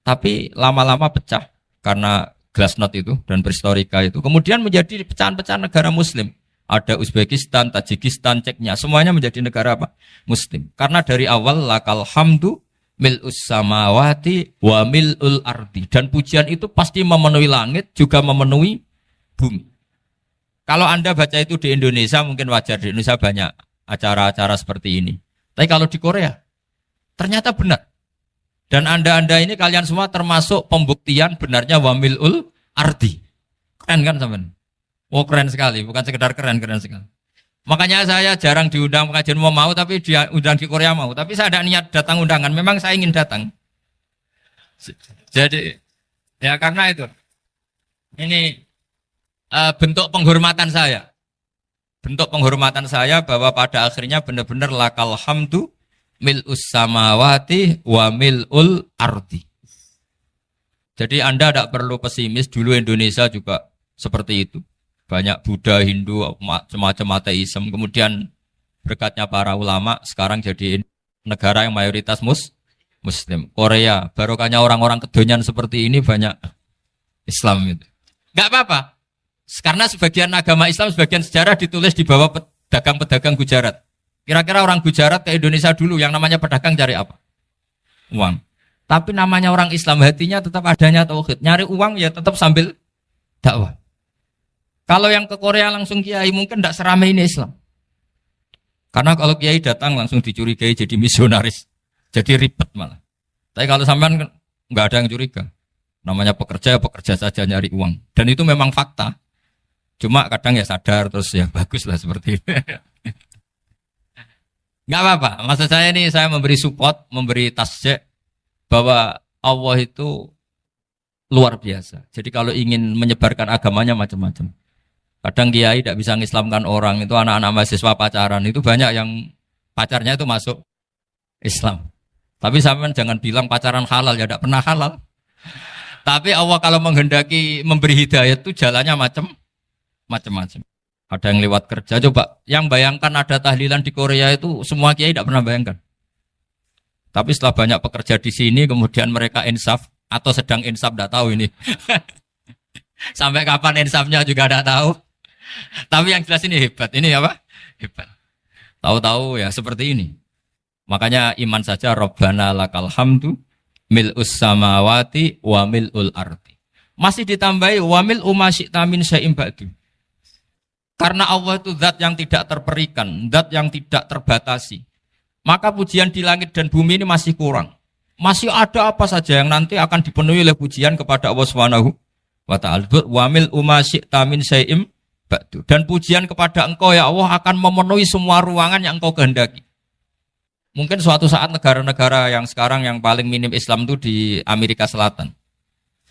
Tapi lama-lama pecah karena glasnost itu dan perestorika itu. Kemudian menjadi pecahan-pecahan negara muslim. Ada Uzbekistan, Tajikistan, Ceknya, semuanya menjadi negara apa? Muslim. Karena dari awal lakal hamdu mil'us samawati wa mil'ul ardi. Dan pujian itu pasti memenuhi langit, juga memenuhi bumi. Kalau Anda baca itu di Indonesia, mungkin wajar. Di Indonesia banyak acara-acara seperti ini. Tapi kalau di Korea, ternyata benar. Dan Anda ini kalian semua termasuk pembuktian benarnya wa mil'ul ardi. Keren kan teman? Oh keren sekali, bukan sekedar keren sekali. Makanya saya jarang diundang pengajian mau, tapi diundang di Korea mau. Tapi saya ada niat datang undangan, memang saya ingin datang. Jadi, ya karena itu. Ini bentuk penghormatan saya. Bentuk penghormatan saya bahwa pada akhirnya benar-benar lakal hamdu mil'us samawati wa mil'ul ardi. Jadi Anda tidak perlu pesimis, dulu Indonesia juga seperti itu. Banyak Buddha, Hindu, semacam ateisme. Kemudian berkatnya para ulama sekarang jadi negara yang mayoritas Muslim. Korea, barokahnya orang-orang kedonyan seperti ini banyak Islam itu. Enggak apa-apa. Karena sebagian agama Islam, sebagian sejarah ditulis di bawah pedagang-pedagang Gujarat. Kira-kira orang Gujarat ke Indonesia dulu yang namanya pedagang cari apa? Uang. Tapi namanya orang Islam hatinya tetap adanya tauhid. Nyari uang ya tetap sambil dakwah. Kalau yang ke Korea langsung kiai mungkin tidak seramai ini Islam. Karena kalau kiai datang langsung dicurigai jadi misionaris. Jadi ribet malah. Tapi kalau sampean nggak ada yang curiga. Namanya pekerja saja nyari uang. Dan itu memang fakta. Cuma kadang ya sadar terus ya bagus lah seperti itu. Nggak apa-apa. Maksud saya ini saya memberi support, memberi tasjek bahwa Allah itu luar biasa. Jadi kalau ingin menyebarkan agamanya macam-macam. Kadang kiai tidak bisa mengislamkan orang, itu anak-anak mahasiswa pacaran, itu banyak yang pacarnya itu masuk Islam. Tapi sampean jangan bilang pacaran halal, ya tidak pernah halal. Tapi Allah kalau menghendaki memberi hidayah itu jalannya macam-macam. Ada yang lewat kerja, coba yang bayangkan ada tahlilan di Korea itu semua kiai tidak pernah bayangkan. Tapi setelah banyak pekerja di sini, kemudian mereka insaf atau sedang insaf, tidak tahu ini. Sampai kapan insafnya juga tidak tahu. Tapi yang jelas ini hebat. Ini apa? Hebat. Tahu-tahu ya seperti ini. Makanya iman saja Rabbana lakal hamdu mil'us samawati wa mil'ul ardi. Masih ditambahi wa mil'u ma syi'ta min syai'im ba'du. Karena Allah itu zat yang tidak terperikan, zat yang tidak terbatasi. Maka pujian di langit dan bumi ini masih kurang. Masih ada apa saja yang nanti akan dipenuhi oleh pujian kepada Allah Subhanahu wa ta'ala. Wa mil'u ma syi'ta min syai'im ba'du. Dan pujian kepada Engkau ya Allah akan memenuhi semua ruangan yang Engkau kehendaki. Mungkin suatu saat negara-negara yang sekarang yang paling minim Islam itu di Amerika Selatan.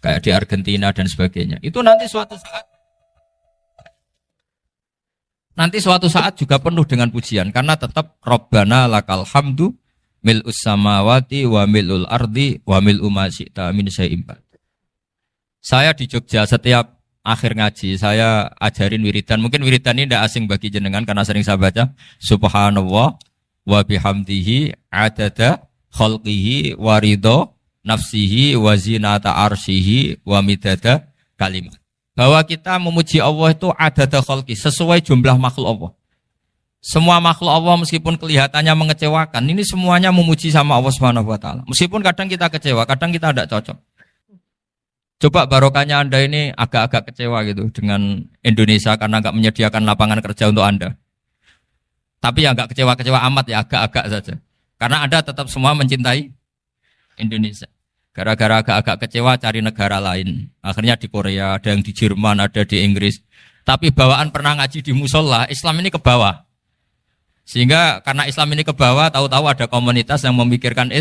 Kayak di Argentina dan sebagainya. Itu nanti suatu saat nanti suatu saat juga penuh dengan pujian karena tetap Rabbana lakal hamdu mil'us samawati wa mil'ul ardi wa mil'u ma syi'ta min syai'in ba'd. Saya di Jogja setiap akhir ngaji saya ajarin wiridan. Mungkin wiridan ini tidak asing bagi jenengan karena sering saya baca subhanallah wa bihamdihi adada khalqihi wa ridha nafsihi wa zinata arsyihi wa midada kalimat. Bahwa kita memuji Allah itu adada khalqi sesuai jumlah makhluk Allah. Semua makhluk Allah meskipun kelihatannya mengecewakan, ini semuanya memuji sama Allah Subhanahu wa taala. Meskipun kadang kita kecewa, kadang kita tidak cocok. Coba barokahnya Anda ini agak-agak kecewa gitu dengan Indonesia karena enggak menyediakan lapangan kerja untuk Anda. Tapi ya enggak kecewa-kecewa amat ya, agak-agak saja. Karena Anda tetap semua mencintai Indonesia. Gara-gara agak-agak kecewa cari negara lain. Akhirnya di Korea, ada yang di Jerman, ada di Inggris. Tapi bawaan pernah ngaji di musola, Islam ini ke bawah. Sehingga karena Islam ini ke bawah, tahu-tahu ada komunitas yang memikirkan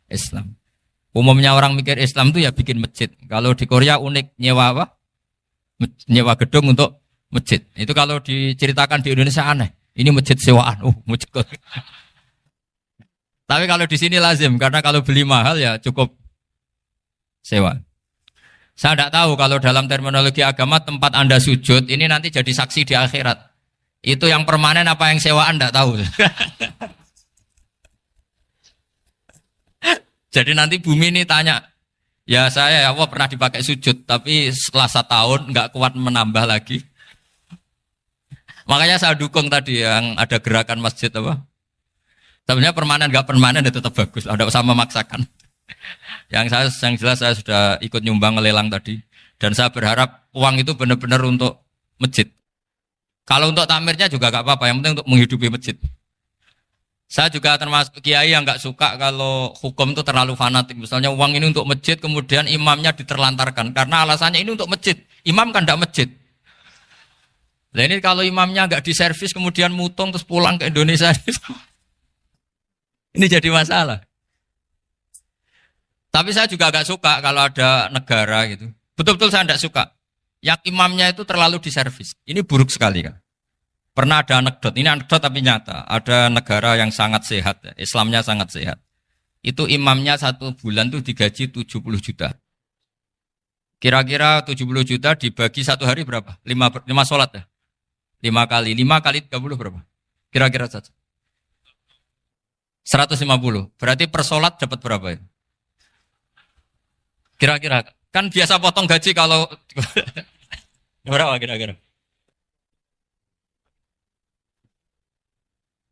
Islam. Umumnya orang mikir Islam itu ya bikin masjid. Kalau di Korea unik nyewa apa? Nyewa gedung untuk masjid. Itu kalau diceritakan di Indonesia aneh. Ini masjid sewaan. Masjid. Tapi kalau di sini lazim karena kalau beli mahal ya cukup sewa. Saya tidak tahu kalau dalam terminologi agama tempat Anda sujud ini nanti jadi saksi di akhirat. Itu yang permanen apa yang sewaan tidak tahu. Jadi nanti bumi ini tanya, ya saya ya Allah pernah dipakai sujud, tapi setelah 1 tahun nggak kuat menambah lagi. Makanya saya dukung tadi yang ada gerakan masjid apa. Sebenarnya permanen nggak permanen ya tetap bagus, tidak usah memaksakan. Yang jelas saya sudah ikut nyumbang lelang tadi, dan saya berharap uang itu benar-benar untuk masjid. Kalau untuk takmirnya juga nggak apa-apa, yang penting untuk menghidupi masjid. Saya juga termasuk kiai yang nggak suka kalau hukum itu terlalu fanatik. Misalnya uang ini untuk masjid, kemudian imamnya diterlantarkan. Karena alasannya ini untuk masjid. Imam kan tidak masjid. Nah ini kalau imamnya nggak diservis, kemudian mutung terus pulang ke Indonesia. Ini jadi masalah. Tapi saya juga nggak suka kalau ada negara gitu. Betul-betul saya tidak suka. Yang imamnya itu terlalu diservis. Ini buruk sekali kan. Pernah ada anekdot, ini anekdot tapi nyata. Ada negara yang sangat sehat, Islamnya sangat sehat. Itu imamnya 1 bulan tuh digaji 70 juta. Kira-kira 70 juta dibagi 1 hari berapa? 5 sholat ya? 5 kali 30 berapa? Kira-kira saja. 150. Berarti per sholat dapat berapa ya? Kira-kira. Kan biasa potong gaji kalau... berapa kira-kira?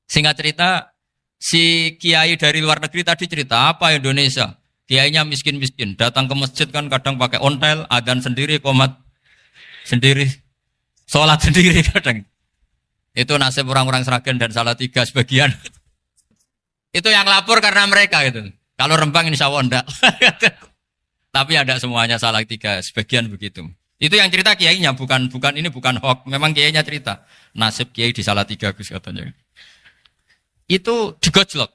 Singkat cerita, si kiai dari luar negeri tadi cerita, apa Indonesia? Kiainya miskin-miskin, datang ke masjid kan kadang pakai ontel, adzan sendiri, qomat sendiri, sholat sendiri kadang. Itu nasib orang-orang Sragen dan Salatiga sebagian. Itu yang lapor karena mereka gitu. Kalau Rembang insya Allah enggak. Tapi ada semuanya Salatiga, sebagian begitu. Itu yang cerita kiainya, bukan ini bukan hoax, memang kiainya cerita. Nasib kiai di Salatiga Gus katanya. Itu digojlok,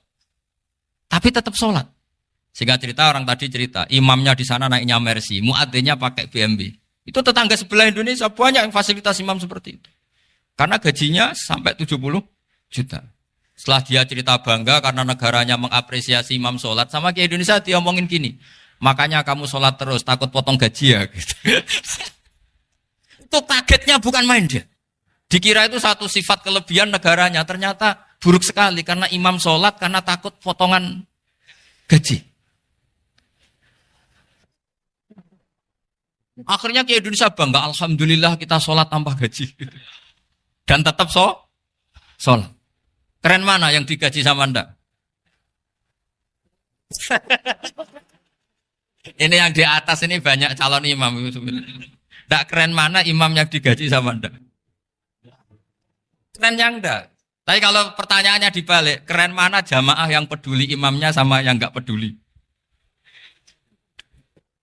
tapi tetap sholat. Sehingga cerita orang tadi cerita, imamnya di sana naiknya Mercy, muadzinnya pakai BMW. Itu tetangga sebelah Indonesia banyak yang fasilitas imam seperti itu. Karena gajinya sampai 70 juta. Setelah dia cerita bangga karena negaranya mengapresiasi imam sholat, sama kayak Indonesia dia omongin gini, makanya kamu sholat terus, takut potong gaji ya. Gitu. Itu kagetnya bukan main dia. Dikira itu satu sifat kelebihan negaranya, ternyata buruk sekali karena imam sholat karena takut potongan gaji. Akhirnya ke Indonesia bangga, alhamdulillah kita sholat tambah gaji. Dan tetap sholat. Keren mana yang digaji sama Anda? Ini yang di atas ini banyak calon imam. Tidak keren mana imam yang digaji sama Anda? Keren yang enggak. Tapi kalau pertanyaannya dibalik, keren mana jamaah yang peduli imamnya sama yang enggak peduli?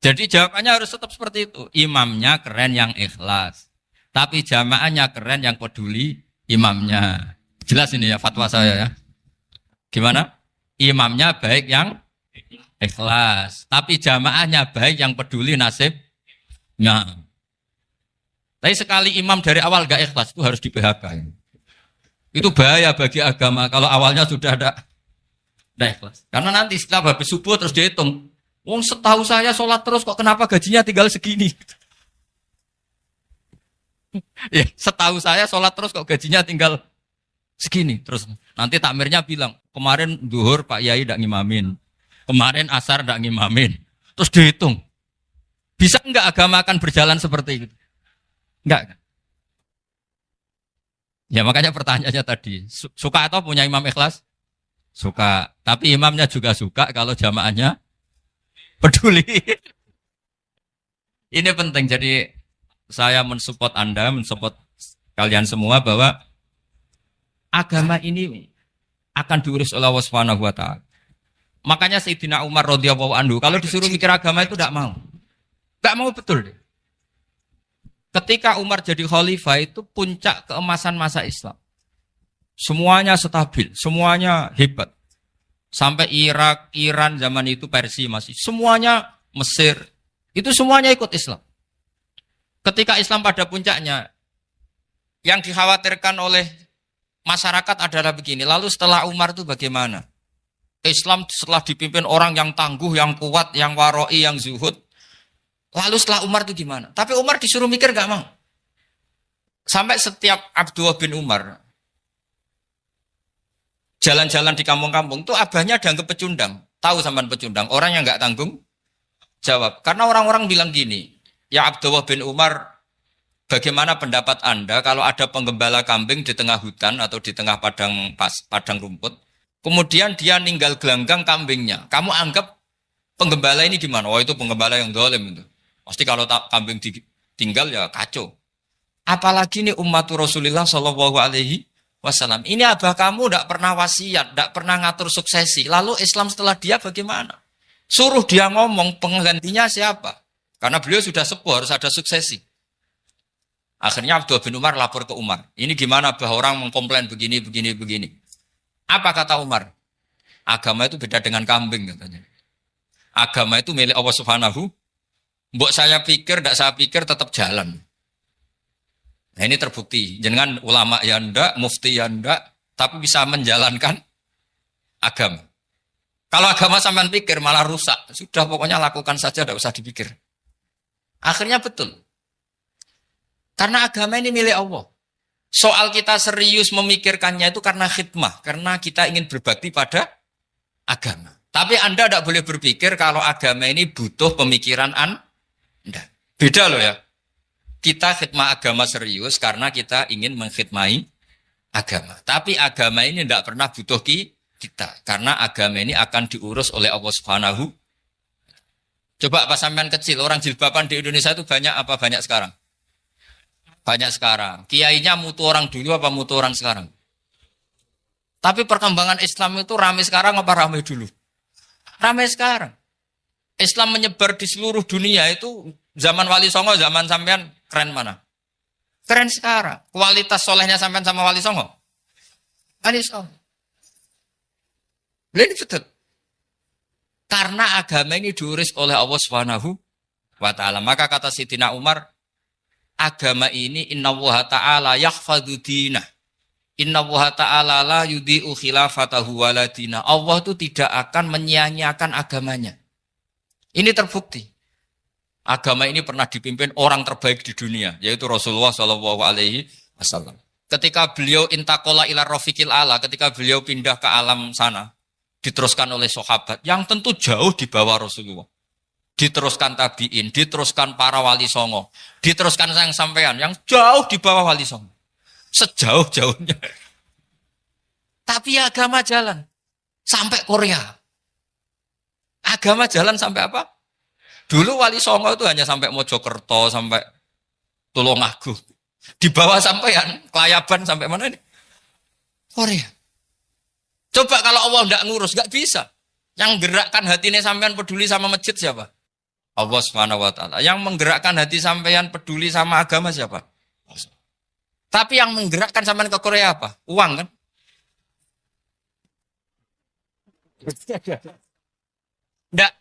Jadi jawabannya harus tetap seperti itu. Imamnya keren yang ikhlas. Tapi jamaahnya keren yang peduli imamnya. Jelas ini ya fatwa saya ya. Gimana? Imamnya baik yang ikhlas. Tapi jamaahnya baik yang peduli nasibnya. Tapi sekali imam dari awal enggak ikhlas itu harus di PHK. Itu bahaya bagi agama kalau awalnya sudah ada ikhlas. Karena nanti setelah habis subuh terus dihitung. Wong setahu saya sholat terus kok kenapa gajinya tinggal segini? Ya, setahu saya sholat terus kok gajinya tinggal segini. Terus nanti takmirnya bilang, kemarin duhur Pak Yai tidak ngimamin. Kemarin asar tidak ngimamin. Terus dihitung. Bisa enggak agama akan berjalan seperti itu? Enggak kan? Ya makanya pertanyaannya tadi, suka atau punya imam ikhlas? Suka. Tapi imamnya juga suka kalau jamaahnya peduli. Ini penting. Jadi saya mensupport Anda, mensupport kalian semua bahwa agama ini akan diurus oleh Allah Subhanahu wa taala. Makanya Sayyidina Umar radhiyallahu anhu kalau disuruh mikir agama itu tidak mau. Enggak mau betul. Ketika Umar jadi khalifah itu puncak keemasan masa Islam. Semuanya stabil, semuanya hebat. Sampai Irak, Iran zaman itu Persia masih. Semuanya Mesir. Itu semuanya ikut Islam. Ketika Islam pada puncaknya, yang dikhawatirkan oleh masyarakat adalah begini. Lalu setelah Umar itu bagaimana? Islam setelah dipimpin orang yang tangguh, yang kuat, yang waroi, yang zuhud. Lalu setelah Umar itu gimana? Tapi Umar disuruh mikir gak mau. Sampai setiap Abdullah bin Umar jalan-jalan di kampung-kampung itu abahnya dianggap pecundang. Tahu sampean pecundang? Orang yang gak tanggung jawab. Karena orang-orang bilang gini, ya Abdullah bin Umar, bagaimana pendapat Anda kalau ada penggembala kambing di tengah hutan atau di tengah padang rumput, kemudian dia ninggal gelanggang kambingnya. Kamu anggap penggembala ini gimana? Oh itu penggembala yang zalim itu. Pasti kalau kambing ditinggal ya kacau. Apalagi ini ummatu Rasulullah Shallallahu Alaihi Wasallam. Ini abah kamu tidak pernah wasiat, tidak pernah ngatur suksesi. Lalu Islam setelah dia bagaimana? Suruh dia ngomong penggantinya siapa? Karena beliau sudah sepuh harus ada suksesi. Akhirnya Abdullah bin Umar lapor ke Umar. Ini gimana bah orang mengkomplain begini. Apa kata Umar? Agama itu beda dengan kambing katanya. Agama itu milik Allah Subhanahu. Mbok saya pikir, tidak saya pikir tetap jalan. Nah ini terbukti. Jangan ulama ya ndak, mufti ya ndak, tapi bisa menjalankan agama. Kalau agama sampean pikir malah rusak. Sudah pokoknya lakukan saja, tidak usah dipikir. Akhirnya betul. Karena agama ini milik Allah. Soal kita serius memikirkannya itu karena khidmah. Karena kita ingin berbakti pada agama. Tapi Anda tidak boleh berpikir kalau agama ini butuh pemikiran Anda. Beda loh ya. Kita khidmah agama serius karena kita ingin mengkhidmai agama. Tapi agama ini tidak pernah butuh kita. Karena agama ini akan diurus oleh Allah Subhanahu. Coba pas sampean kecil, orang jilbaban di Indonesia itu banyak apa banyak sekarang? Banyak sekarang. Kiainya mutu orang dulu apa mutu orang sekarang? Tapi perkembangan Islam itu ramai sekarang apa ramai dulu? Ramai sekarang. Islam menyebar di seluruh dunia itu zaman Wali Songo, zaman sampean keren mana? Keren sekarang. Kualitas solehnya sampean sama Wali Songo? Wali Songo. Ini betul. Karena agama ini diurus oleh Allah Subhanahu wa taala. Maka kata Sayyidina Umar, agama ini innallaha ta'ala yahfadzu dinah. Innallaha ta'ala la yudhi'u khilafatahu waladina. Allah itu tidak akan menyia-nyiakan agamanya. Ini terbukti. Agama ini pernah dipimpin orang terbaik di dunia, yaitu Rasulullah Shallallahu Alaihi Wasallam. Ketika beliau intakola ila rofiqil ala, ketika beliau pindah ke alam sana, diteruskan oleh sahabat yang tentu jauh di bawah Rasulullah. Diteruskan tabiin, diteruskan para wali songo, diteruskan sang sampean yang jauh di bawah wali songo. Sejauh-jauhnya. Tapi agama jalan sampai Korea. Agama jalan sampai apa? Dulu wali songo itu hanya sampai Mojokerto, sampai Tulungagung. Di bawah sampean, Kelayaban sampai mana ini? Korea. Coba kalau Allah tidak ngurus, nggak bisa. Yang gerakkan hatinya sampean peduli sama masjid siapa? Allah Subhanahu wa taala. Yang menggerakkan hati sampean peduli sama agama siapa? Tapi yang menggerakkan sampean ke Korea apa? Uang kan? Enggak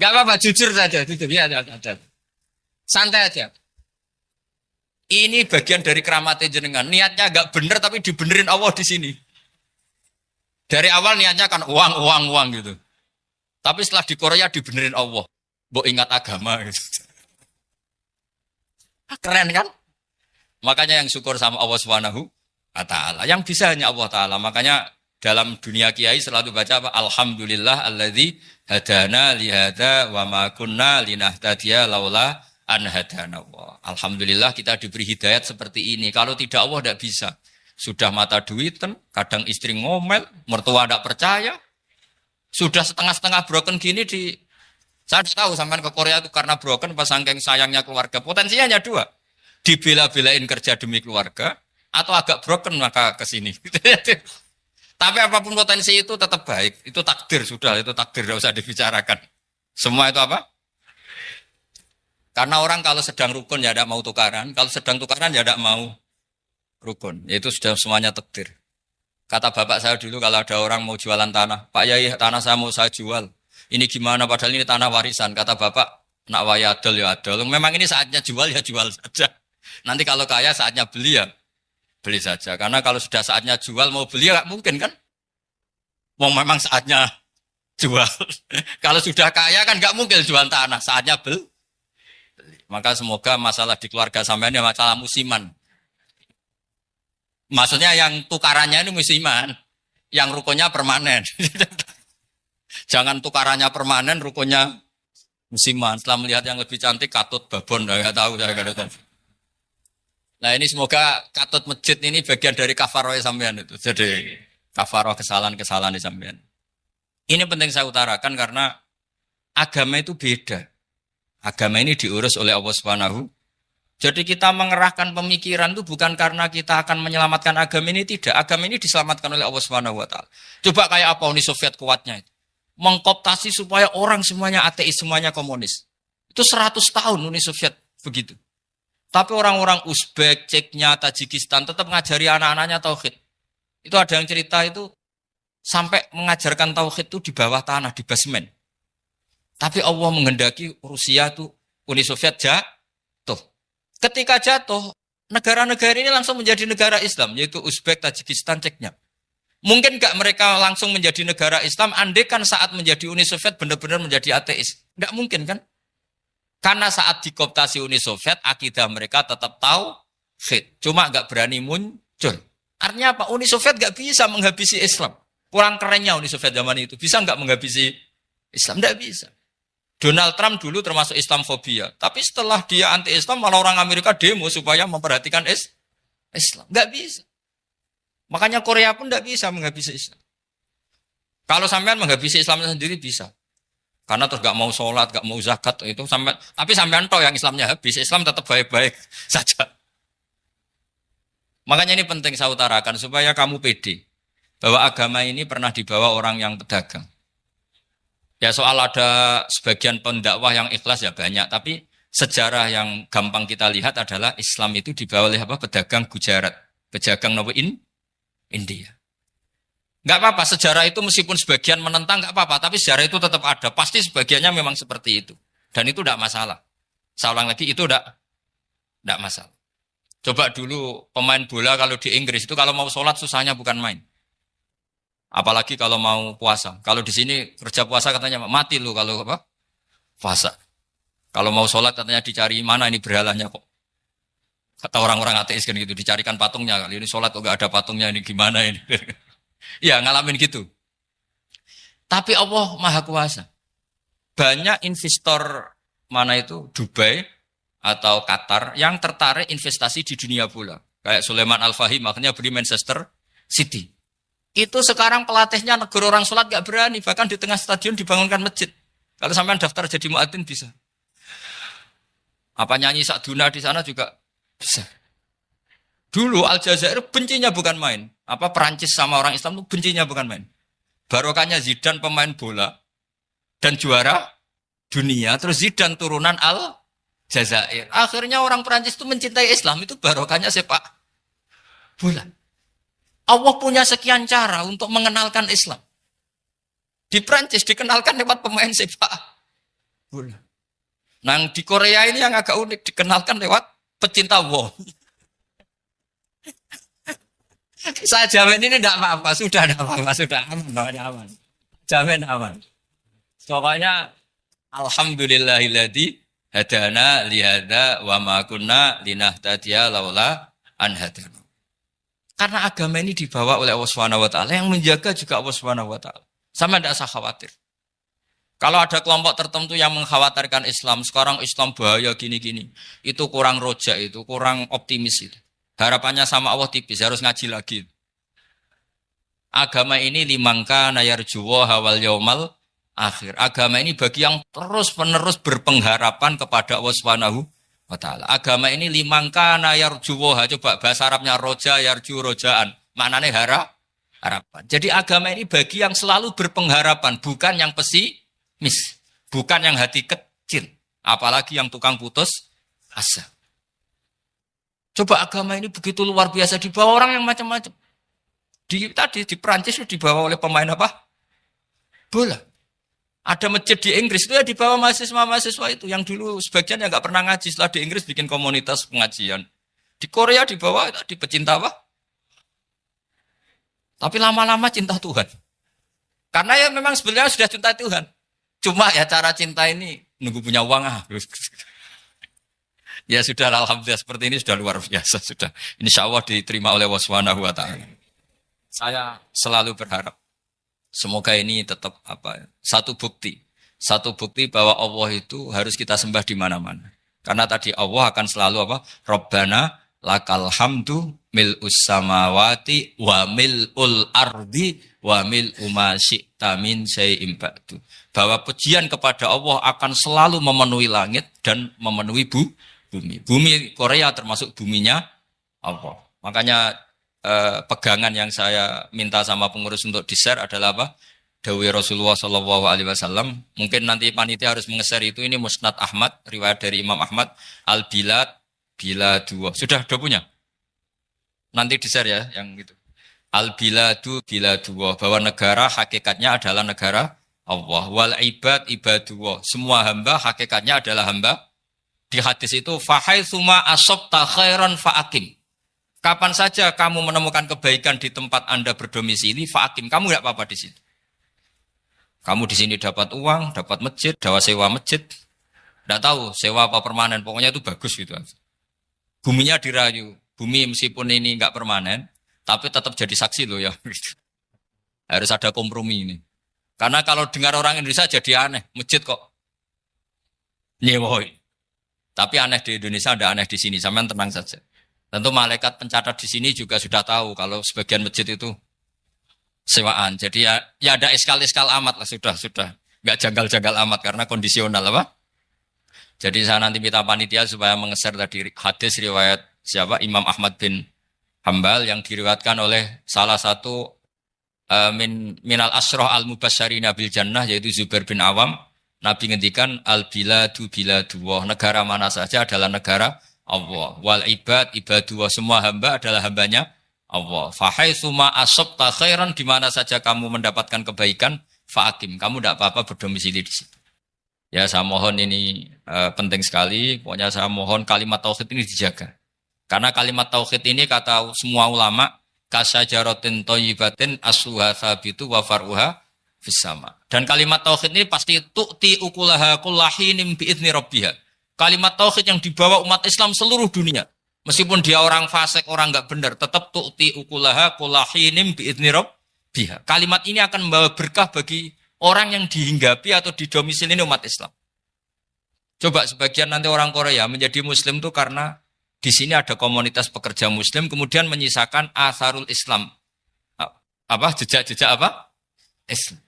apa-apa, jujur saja, jujur ya, santai aja. Ini bagian dari keramatnya jenengan. Niatnya agak bener tapi dibenerin Allah di sini. Dari awal niatnya kan uang gitu. Tapi setelah di Korea dibenerin Allah. Mbok ingat agama gitu. Keren kan? Makanya yang syukur sama Allah Subhanahu wa taala. Yang bisa hanya Allah taala. Makanya dalam dunia kiai selalu baca apa? Alhamdulillah alladzi hadana li hadza wa ma kunna linahtadiya laula an hadana Allah. Alhamdulillah kita diberi hidayat seperti ini. Kalau tidak Allah tidak bisa. Sudah mata duitan, kadang istri ngomel, mertua tidak percaya. Sudah setengah-setengah broken gini di saya tahu sampean ke Korea itu karena broken pas saking sayangnya keluarga. Potensinya hanya dua. Dibela-belain kerja demi keluarga atau agak broken maka ke sini. Tapi apapun potensi itu tetap baik. Itu takdir sudah, itu takdir tidak usah dibicarakan. Semua itu apa? Karena orang kalau sedang rukun ya tidak mau tukaran, kalau sedang tukaran ya tidak mau rukun. Itu sudah semuanya takdir. Kata bapak saya dulu kalau ada orang mau jualan tanah, Pak Yai tanah saya mau saya jual. Ini gimana padahal ini tanah warisan. Kata bapak, nak waya adol ya adol. Memang ini saatnya jual ya jual saja. Nanti kalau kaya saatnya beli ya beli saja. Karena kalau sudah saatnya jual mau beli ya gak mungkin kan. Mau memang saatnya jual. Kalau sudah kaya kan gak mungkin jual tanah. Saatnya beli. Maka semoga masalah di keluarga sampean ya masalah musiman. Maksudnya yang tukarannya ini musiman. Yang rukunnya permanen. Jangan tukarannya permanen, rukunnya musiman. Setelah melihat yang lebih cantik, katut babon. Nggak tahu, saya nggak tahu. Nah ini semoga katut masjid ini bagian dari kafaroh sampean itu. Jadi kafaroh kesalahan-kesalahan di sampean. Ini penting saya utarakan karena agama itu beda. Agama ini diurus oleh Allah Subhanahu. Jadi kita mengerahkan pemikiran itu bukan karena kita akan menyelamatkan agama ini, tidak. Agama ini diselamatkan oleh Allah Subhanahu wa taala. Coba kayak apa Uni Soviet kuatnya itu. Mengkooptasi supaya orang semuanya ateis, semuanya komunis. Itu 100 tahun Uni Soviet begitu. Tapi orang-orang Uzbek, Ceknya, Tajikistan tetap mengajari anak-anaknya tauhid. Itu ada yang cerita itu sampai mengajarkan tauhid itu di bawah tanah, di basement. Tapi Allah menghendaki Rusia itu Uni Soviet jatuh. Ketika jatuh, negara-negara ini langsung menjadi negara Islam, yaitu Uzbek, Tajikistan, Ceknya. Mungkin nggak mereka langsung menjadi negara Islam, andai kan saat menjadi Uni Soviet benar-benar menjadi ateis. Nggak mungkin kan? Karena saat dikooptasi Uni Soviet, akidah mereka tetap tauhid. Cuma nggak berani muncul. Artinya apa? Uni Soviet nggak bisa menghabisi Islam. Kurang kerennya Uni Soviet zaman itu. Bisa nggak menghabisi Islam? Nggak bisa. Donald Trump dulu termasuk Islamfobia. Tapi setelah dia anti-Islam, malah orang Amerika demo supaya memperhatikan Islam. Nggak bisa. Makanya Korea pun tidak bisa menghabisi Islam. Kalau sampean menghabisi Islam sendiri bisa. Karena terus gak mau sholat, gak mau zakat itu sampai. Tapi sampean toh yang Islamnya habis, Islam tetap baik-baik saja. Makanya ini penting saya utarakan supaya kamu pede bahwa agama ini pernah dibawa orang yang pedagang. Ya soal ada sebagian pendakwah yang ikhlas ya banyak, tapi sejarah yang gampang kita lihat adalah Islam itu dibawa oleh apa? Pedagang Gujarat, pedagang India. Enggak apa-apa, sejarah itu meskipun sebagian menentang enggak apa-apa, tapi sejarah itu tetap ada. Pasti sebagiannya memang seperti itu. Dan itu enggak masalah. Saya ulang lagi, itu enggak masalah. Coba dulu pemain bola kalau di Inggris itu kalau mau sholat susahnya bukan main. Apalagi kalau mau puasa. Kalau di sini kerja puasa katanya mati lu kalau apa? Puasa. Kalau mau sholat katanya dicari mana ini berhalanya kok. Kata orang-orang ateis kan gitu, dicarikan patungnya. Kali ini sholat kok gak ada patungnya, ini gimana ini. Ya ngalamin gitu. Tapi Allah Maha Kuasa. Banyak investor mana itu, Dubai atau Qatar, yang tertarik investasi di dunia bola. Kayak Sulaiman Al-Fahim, makanya beli Manchester City. Itu sekarang pelatihnya negara orang sholat gak berani, bahkan di tengah stadion dibangunkan masjid. Kalau sampai daftar jadi muadzin bisa. Apa nyanyi Sakduna di sana juga bisa. Dulu Aljazair bencinya bukan main. Apa Perancis sama orang Islam itu bencinya bukan main. Barokahnya Zidane pemain bola dan juara dunia. Terus Zidane turunan Aljazair. Akhirnya orang Perancis itu mencintai Islam. Itu barokahnya sepak bola. Allah punya sekian cara untuk mengenalkan Islam. Di Perancis dikenalkan lewat pemain sepak bola. Nah di Korea ini yang agak unik dikenalkan lewat pecinta wong. Saya jamin ini tidak apa-apa, sudah tidak apa-apa, sudah aman, pokoknya aman. Jamin aman. Pokoknya alhamdulillahilladzi hadana lihada wa ma kunna linahtadiya laula an hadana. Karena agama ini dibawa oleh Allah Subhanahu wa taala, yang menjaga juga Allah Subhanahu wa taala. Sama tidak usah khawatir. Kalau ada kelompok tertentu yang mengkhawatirkan Islam, sekarang Islam bahaya gini-gini, itu kurang rojak, itu kurang optimis itu. Harapannya sama Allah tipis, harus ngaji lagi. Agama ini limangka nayarjuwa hawal yaumal akhir. Agama ini bagi yang terus-menerus berpengharapan kepada Allah Subhanahu wa ta'ala. Agama ini limangka nayarjuwa, coba bahasa Arabnya roja yarju rojaan. Maknanya harapan. Jadi agama ini bagi yang selalu berpengharapan, bukan yang pesimis, bukan yang hati kecil, apalagi yang tukang putus asa. Coba agama ini begitu luar biasa dibawa orang yang macam-macam. Tadi di Perancis dibawa oleh pemain apa? Bola. Ada masjid di Inggris itu ya dibawa mahasiswa-mahasiswa itu yang dulu sebagian yang nggak pernah ngaji, setelah di Inggris bikin komunitas pengajian. Di Korea dibawa di pecinta apa? Tapi lama-lama cinta Tuhan. Karena ya memang sebenarnya sudah cinta Tuhan. Cuma ya cara cinta ini nunggu punya uang Ya sudah, alhamdulillah seperti ini sudah luar biasa sudah. Insya Allah diterima oleh Allah Subhanahu wa ta'ala. Saya selalu berharap semoga ini tetap satu bukti bahwa Allah itu harus kita sembah di mana-mana. Karena tadi Allah akan selalu Rabbana lakal hamdu mil'us samawati wa mil'ul ardi wa mil'u ma syi'ta min syai'in ba'du. Bahwa pujian kepada Allah akan selalu memenuhi langit dan memenuhi bumi. Bumi Korea termasuk buminya Allah. Makanya pegangan yang saya minta sama pengurus untuk di-share adalah Dawi Rasulullah Shallallahu Alaihi Wasallam. Mungkin nanti panitia harus menge-share itu. Ini Musnad Ahmad, riwayat dari Imam Ahmad. Al-Bilad bila dua. Sudah punya? Nanti di-share ya, yang gitu. Al-Biladu bila dua. Bahwa negara hakikatnya adalah negara Allah. Wal ibad ibadullah. Semua hamba hakikatnya adalah hamba. Di hadis itu, fahaitsuma asabta khairan fa'akim. Kapan saja kamu menemukan kebaikan di tempat Anda berdomisili, fa'akim. Kamu tidak apa-apa di sini. Kamu di sini dapat uang, dapat masjid, sewa masjid. Tidak tahu sewa apa permanen, pokoknya itu bagus gitu. Buminya dirayu. Bumi meskipun ini nggak permanen, tapi tetap jadi saksi loh ya. Harus ada kompromi ini. Karena kalau dengar orang Indonesia jadi aneh. Masjid kok nyewoi. Tapi aneh di Indonesia, ada aneh di sini. Sampean tenang saja. Tentu malaikat pencatat di sini juga sudah tahu kalau sebagian masjid itu sewaan. Jadi ya ada eskal-eskal amat lah, sudah. Nggak janggal-janggal amat karena kondisional Jadi saya nanti minta panitia supaya mengeser tadi hadis riwayat siapa? Imam Ahmad bin Hambal yang diriwayatkan oleh salah satu minal asroh al-mubasyarina bil jannah yaitu Zubair bin Awam. Nabi ngendikan al-biladu biladullah. Negara mana saja adalah negara Allah. Wal ibad ibadullah, semua hamba adalah hambanya Allah. Fahaitsuma asabta khairan, di mana saja kamu mendapatkan kebaikan, fa'akim. Kamu tidak apa-apa berdomisili di situ. Ya saya mohon ini penting sekali. Pokoknya saya mohon kalimat tauhid ini dijaga. Karena kalimat tauhid ini kata semua ulama, kasajaratin thayyibatin asluha tsabitu wa far'uha fis sama. Dan kalimat tauhid ini pasti tu'ti ukulaha kullahinim bi'izni rabbiha. Kalimat tauhid yang dibawa umat Islam seluruh dunia. Meskipun dia orang fasik, orang enggak benar, tetap tu'ti ukulaha kullahinim bi'izni rabbiha. Kalimat ini akan membawa berkah bagi orang yang dihinggapi atau didomisili umat Islam. Coba sebagian nanti orang Korea menjadi muslim itu karena di sini ada komunitas pekerja muslim, kemudian menyisakan atharul Islam. Jejak-jejak Islam.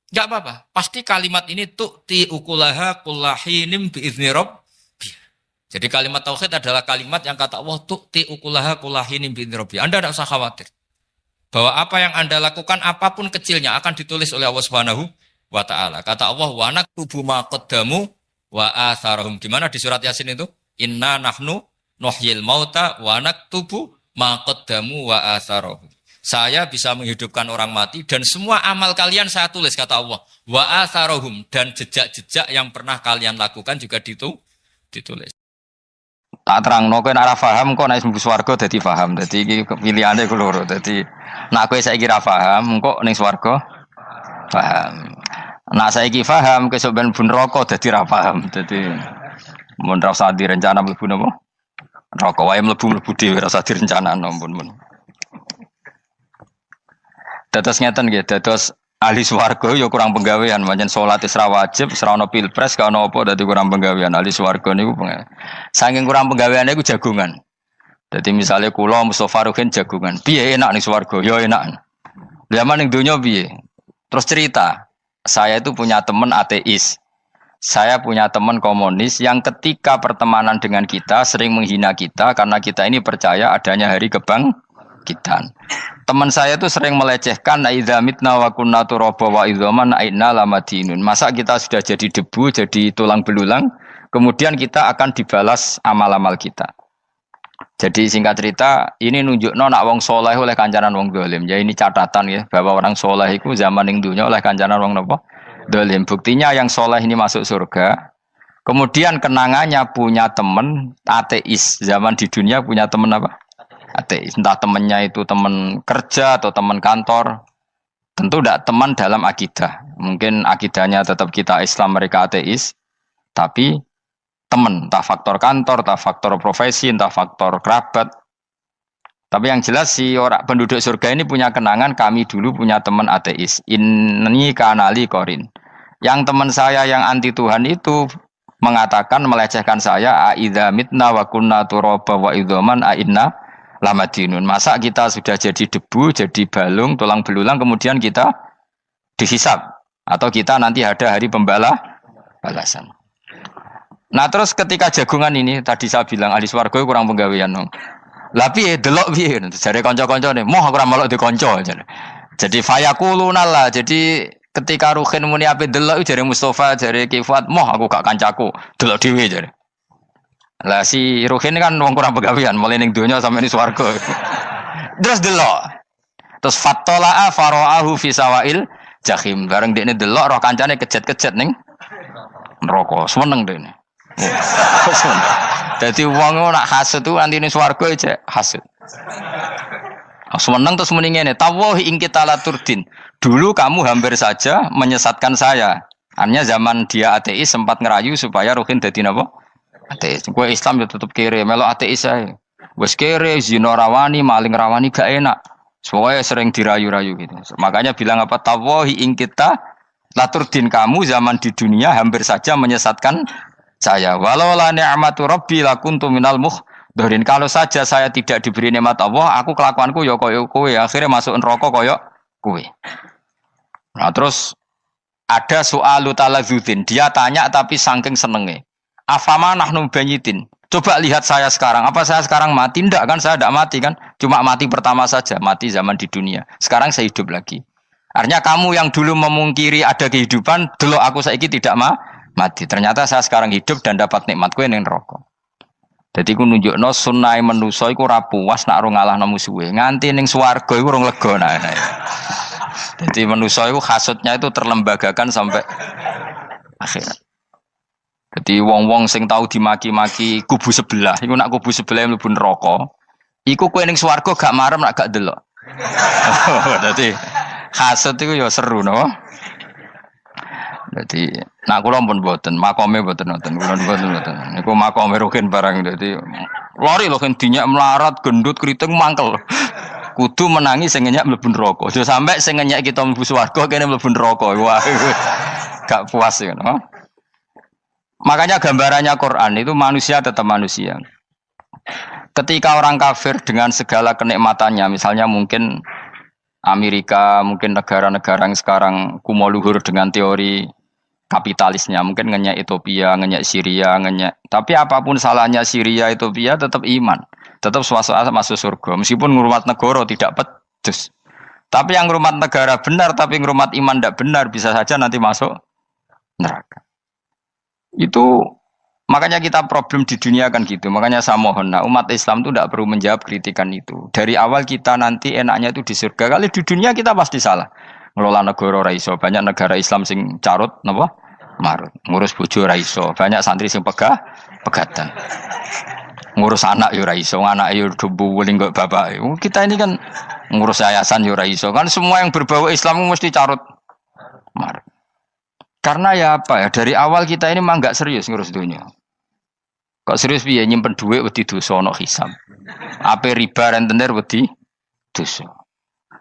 Enggak apa-apa. Pasti kalimat ini tu'ti ukulaha kullahinim bi'izni rabbiha. Jadi kalimat tauhid adalah kalimat yang kata Allah tu'ti ukulaha kullahinim bi'izni rabbiha. Anda tidak usah khawatir. Bahwa apa yang Anda lakukan apapun kecilnya akan ditulis oleh Allah Subhanahu wa ta'ala. Kata Allah wa naktubu ma qaddamu wa atharahum. Gimana di surat Yasin itu? Inna nahnu nuhyil mauta wa naktubu ma qaddamu wa atharahum. Saya bisa menghidupkan orang mati dan semua amal kalian saya tulis, kata Allah. Wa atharahum, dan jejak-jejak yang pernah kalian lakukan juga ditulis. Tak terangno kowe nek ora paham kok nek mlebu swarga dadi paham. Dadi iki pilihane ku loro. Dadi nek kowe saiki ra paham kok ning swarga paham. Nek saiki paham kesuk ben mlebu neraka dadi ra paham. Dadi mun ra usah direncana mlebu napa? Neraka wae mlebu dhewe ra usah direncanakno mun. Dados ngeten nggih, dados ahli swarga ya kurang penggawean, pancen salat wis ra wajib, wis ra ono pilpres, gak ono apa dadi kurang penggawean. Ahli swarga niku saking kurang penggaweane iku jagungan. Dadi misale kula Mustofa Ruhin jagungan. Piye enak ning swarga? Ya enak. Zaman ning donya piye? Terus cerita, saya itu punya teman ateis. Saya punya teman komunis yang ketika pertemanan dengan kita sering menghina kita karena kita ini percaya adanya hari kebangkitan. Teman saya itu sering melecehkan idza mitna wa kunna turaba wa idzaman aina lamadinun. Masa kita sudah jadi debu, jadi tulang belulang, kemudian kita akan dibalas amal-amal kita. Jadi singkat cerita, ini nunjukno nak wong soleh oleh kancanan wong dolim. Ya ini catatan ya bahwa orang soleh itu zaman ning dunya oleh kancanan wong napa? Dolim. Buktinya yang soleh ini masuk surga. Kemudian kenangannya punya teman ateis. Zaman di dunia punya teman apa? Ateis. Entah temannya itu teman kerja atau teman kantor. Tentu tidak teman dalam akidah. Mungkin akidahnya tetap kita Islam, mereka ateis. Tapi teman, entah faktor kantor, entah faktor profesi, entah faktor kerabat. Tapi yang jelas si orang penduduk surga ini punya kenangan, kami dulu punya teman ateis. Ini kanali korin. Yang teman saya yang anti Tuhan itu mengatakan, melecehkan saya, aidza mitna wa kunna turaba wa idzaman aina lamadinun. Masa kita sudah jadi debu, jadi balung, tulang belulang, kemudian kita dihisab. Atau kita nanti ada hari balasan. Nah terus ketika jagungan ini, tadi saya bilang ahli swarga kurang penggawean. Lah piye delok piye? Jare kanca-kancane, moh aku ora melok di kanca. Jadi fayaquluna lah. Jadi ketika Ruhin muni ape delok jare Mustofa, jare Kifat, moh aku gak kancaku, delok dhewe jare. Lah si Ruhin kan wong kurang penggawean, mulai ning donya sampe ning swarga. Terus delok. Terus fattala'a fara'ahu fi sawail jahim. Bareng dekne delok roh kancane kejet-kejet ning neraka. Seneng dekne. Jadi wong nak hasud tu nanti ning swarga aja hasud. Seneng terus muni ngene, tawahi ing kita laturdin. Dulu kamu hampir saja menyesatkan saya. Artinya zaman dia ateis sempat ngerayu supaya Ruhin dadi napa? Ateis. Kowe Islam ya tetep kere, melok ateis ae. Wis kere, zina rawani, maling rawani gak enak. Soalnya sering dirayu-rayu gitu. Makanya bilang apa? Tawahi ing kita laturdin, kamu zaman di dunia hampir saja menyesatkan saya. Walau la ni'matu rabbi lakuntu minal muhdharin. Kalau saja saya tidak diberi nikmat Allah, aku kelakuanku ya koyo kowe, akhirnya masuk neraka koyo kowe. Nah, terus ada soalu taladzudin. Dia tanya tapi saking senenge. Afama nahnu banyitin. Coba lihat saya sekarang. Apa saya sekarang mati? Tidak kan, saya tidak mati kan. Cuma mati pertama saja, mati zaman di dunia. Sekarang saya hidup lagi. Artinya kamu yang dulu memungkiri ada kehidupan, dulu aku saiki tidak mati. Ternyata saya sekarang hidup dan dapat nikmat kowe ning neraka. Dadi ku nunjukno sunnahe manusa iku ora puas nek ora ngalahno musuhe. Nganti ning swarga iku ora lega nah. Dadi manusa iku hasudnya itu terlembagakan sampai akhirat. Jadi wong-wong sing tahu dimaki-maki kubu sebelah, iku nak kubu sebelah mlebu neraka, iku kowe ning swarga gak marem nak gak delok. Dadi hasud iku ya seru no. Dadi nak kula pun mboten, makome mboten nonton, kula mboten. Niku makome Ruhin barang dadi lari lho kan dinyak melarat, gendut, kriting mangkel. Kudu menangi sing ngenyak mlebu neraka. Aja sampe sing ngenyak kita mlebu swarga kene mlebu neraka. Wah. Gak puas ya, no? Makanya gambarannya Quran itu manusia tetap manusia. Ketika orang kafir dengan segala kenikmatannya, misalnya mungkin Amerika, mungkin negara-negara yang sekarang kumo luhur dengan teori kapitalisnya, mungkin ngenyak Ethiopia, ngenyak Syria, ngenyak. Tapi apapun salahnya Syria, Ethiopia tetap iman, tetap suasana masuk surga. Meskipun ngurmat negara tidak pedes. Tapi yang ngurmat negara benar, tapi ngurmat iman tidak benar, bisa saja nanti masuk neraka. Itu makanya kita problem di dunia kan gitu. Makanya saya mohon, nah, umat Islam itu tidak perlu menjawab kritikan itu. Dari awal kita nanti enaknya itu di surga. Kali di dunia kita pasti salah. Ngelola negara raiso. Banyak negara Islam sing carut, napa? Marut. Ngurus bojo raiso. Banyak santri sing pegatan. Ngurus anak yo ora iso, anak yo dubuling kok bapak. Kita ini kan ngurus yayasan yo ora iso. Kan semua yang berbau Islam mesti carut mar. Karena ya apa ya, dari awal kita ini mah enggak serius ngurus dunia. Kok serius piye nyimpen duit wedi dosa ana hisab. Ape riba rentenir wedi dosa.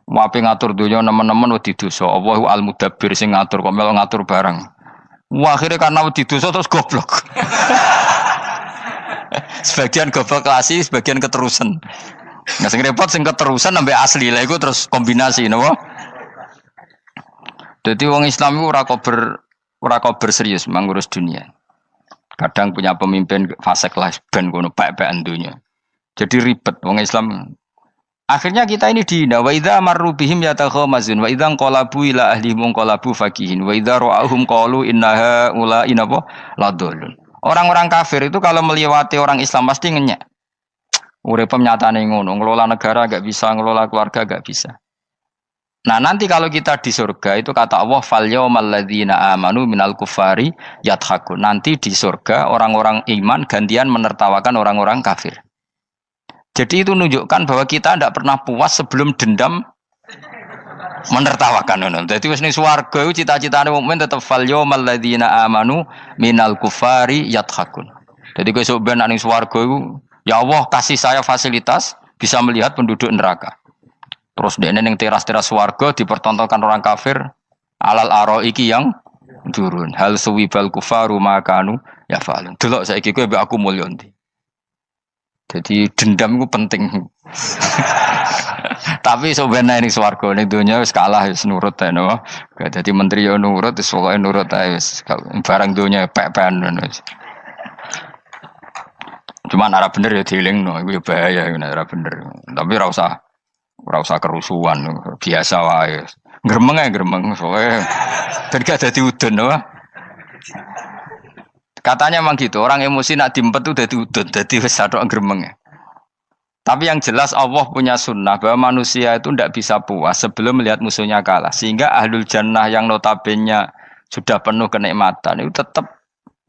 Mau ape ngatur dunia nemen-nemen wedi dosa. Allahu al-mudabbir sing ngatur kok melo ngatur barang. Wah, akhirnya karena wedi dosa terus goblok. Sebagian goblok klasik, sebagian keterusan. Nah, sing repot sing keterusan sampai asli lah iku terus kombinasi napa? Dadi wong Islam iku ora kober serius mengurus dunia. Kadang punya pemimpin fasik lah ben ngono bae-baean dunia. Jadi ribet wong Islam. Akhirnya kita ini dihina wa idza marru bihim yatakhamazun wa idza qalabu ila ahlihim qalabu fakihin wa idza ra'ahum qalu innaha ula inapa ladallun. Orang-orang kafir itu kalau melewati orang Islam pasti ngenyek. Urip nyatane ngono, ngelola negara enggak bisa, ngelola keluarga enggak bisa. Nah, nanti kalau kita di surga itu kata Allah fal yaumal ladzina amanu minal kufari yadhakun. Nanti di surga orang-orang iman gantian menertawakan orang-orang kafir. Jadi itu menunjukkan bahwa kita tidak pernah puas sebelum dendam menertawakan. Jadi wis ning swarga iku cita-citane mukmin tetep fal yaumal ladzina amanu minal kufari yadhakun. Jadi kowe sok ben ning swarga iku ya Allah kasih saya fasilitas bisa melihat penduduk neraka. Terus dene ning teras-teras swarga dipertontonkan orang kafir alal araiki yang turun. Hal suwibal kufaru makanu ya fa'alun. Delok saiki kowe mbek aku mulya ndi. Jadi dendam itu penting. Tapi sebenarnya ini swarga ning donya wis kalah wis nurut ae no. Dadi menteri yo nurut wis pokoke nurut ae wis barang donya pek-pekan wis. Cuman arah bener ya dielingno iku ya bahaya ora bener. Tapi ora usah kerusuhan biasa wae. Gremeng ae gremeng pokoke dadi dadi udun no. Katanya memang gitu, orang emosi nak diempet tuh dadi udun, dadi wis sadok gremeng. Tapi yang jelas Allah punya sunnah bahwa manusia itu tidak bisa puas sebelum melihat musuhnya kalah. Sehingga ahlul jannah yang notabene sudah penuh kenikmatan itu tetap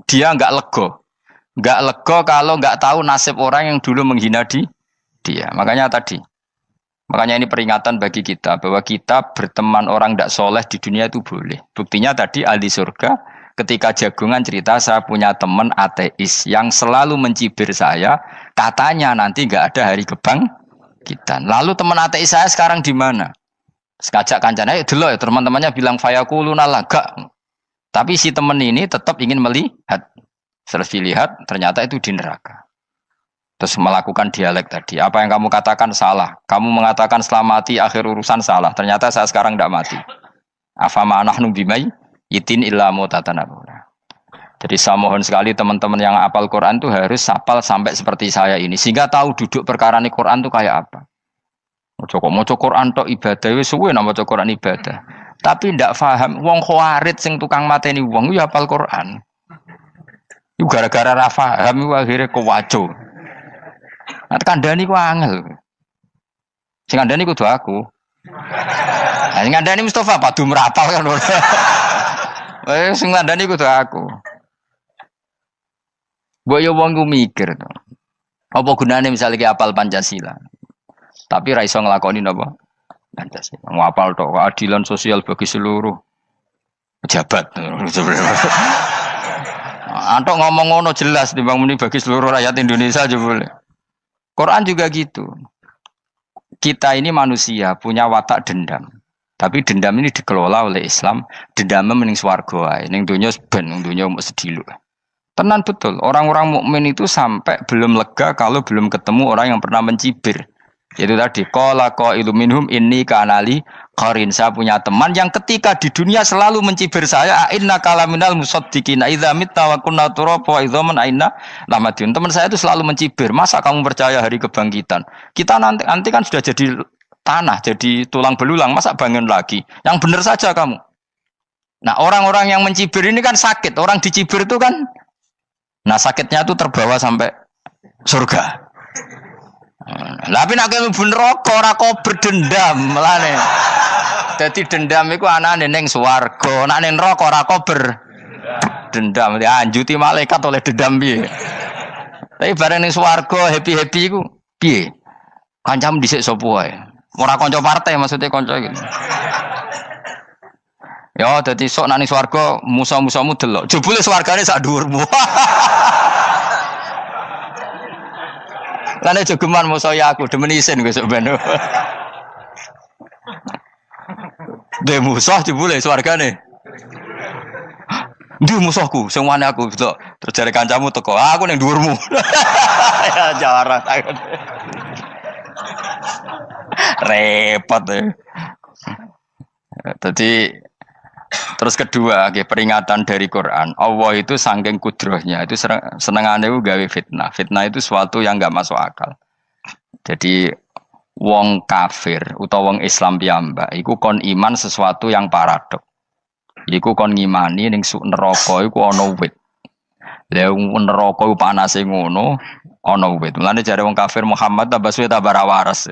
dia enggak lego. Enggak lego kalau enggak tahu nasib orang yang dulu menghina dia. Makanya ini peringatan bagi kita bahwa kita berteman orang tidak soleh di dunia itu boleh. Buktinya tadi ahli surga ketika jagungan cerita saya punya teman ateis yang selalu mencibir saya, katanya nanti nggak ada hari kebangkitan. Lalu teman ateis saya sekarang di mana? Sekajak kancana, dulu ya teman-temannya bilang fayakuluna laga. Tapi si teman ini tetap ingin melihat. Setelah dilihat ternyata itu di neraka. Terus melakukan dialek tadi. Apa yang kamu katakan salah. Kamu mengatakan setelah mati akhir urusan salah. Ternyata saya sekarang tidak mati. Afama nahnu bimai itin illa mutatanabuna. Jadi saya mohon sekali teman-teman yang hafal Quran itu harus hafal sampai seperti saya ini sehingga tahu duduk perkara ini Quran itu kayak apa. Maca Quran tok ibadah wis suwe nang maca Quran ibadah. Tapi ndak paham wong khawarit sing tukang mateni wong ya hafal Quran. Iku gara-gara ra paham iku akhire kewaco. Nah kandhani ku angel. Sing kandhani kudu aku. Nah sing kandhani Mustafa padu merapal kan. Sing ngandani kudu aku. Mbok yo wong ku mikir to. Apa gunane misalnya ki apal Pancasila. Tapi ra iso nglakoni napa? Pancasila. Ngapal tok keadilan sosial bagi seluruh pejabat. Antok ngomong ngono jelas timbang muni bagi seluruh rakyat Indonesia aja boleh. Quran juga gitu. Kita ini manusia punya watak dendam. Tapi dendam ini dikelola oleh Islam. Dendamnya mending swarga ae. Ning donya ben, ning donya mesti dilu. Tenan betul. Orang-orang mukmin itu sampai belum lega kalau belum ketemu orang yang pernah mencibir. Yaitu tadi qala qailu minhum inni kanali qarin. Saya punya teman yang ketika di dunia selalu mencibir saya, inna kalaminal musaddiqina idza mitta wa kunna turaba wa idzaman aina lamadun. Teman saya itu selalu mencibir. Masa kamu percaya hari kebangkitan? Kita nanti kan sudah jadi tanah, jadi tulang belulang, masa bangun lagi? Yang benar saja kamu. Nah orang-orang yang mencibir ini kan sakit. Orang dicibir itu kan, nah sakitnya itu terbawa sampai surga. Tapi nak kamu bener ora kok berdendam melane. Jadi dendam itu anane ning swarga, nak ning neraka ora kok berdendam. Dianjuti malaikat oleh dendam piye. Tapi bareng ning swarga happy-happy iku piye? Kancamu dhisik sapa wae. Ora kanca partai maksudnya kanca gitu. Ya dadi sok nang swarga musa-musamu delok. Jebule swargane sak dhuwurmu. Lan jogeman musa ya aku demen isin besok ben. De musuh jebule swargane. Ndi musuhku sing wane aku delok. Terus jare kancamu teko, aku ning dhuwurmu. Ya jarang. Repot ya. Jadi terus kedua, peringatan dari Quran. Allah itu saking kudrohnya itu senengane gawe fitnah. Fitnah itu sesuatu yang enggak masuk akal. Jadi wong kafir utawa wong Islam piyambak iku kon iman sesuatu yang paradok. Iku kon ngimani ning neraka iku ana wit. Lah neraka iku panase ngono, ana wit. Mulane jare wong kafir Muhammad tambah suwe tambah ra waras.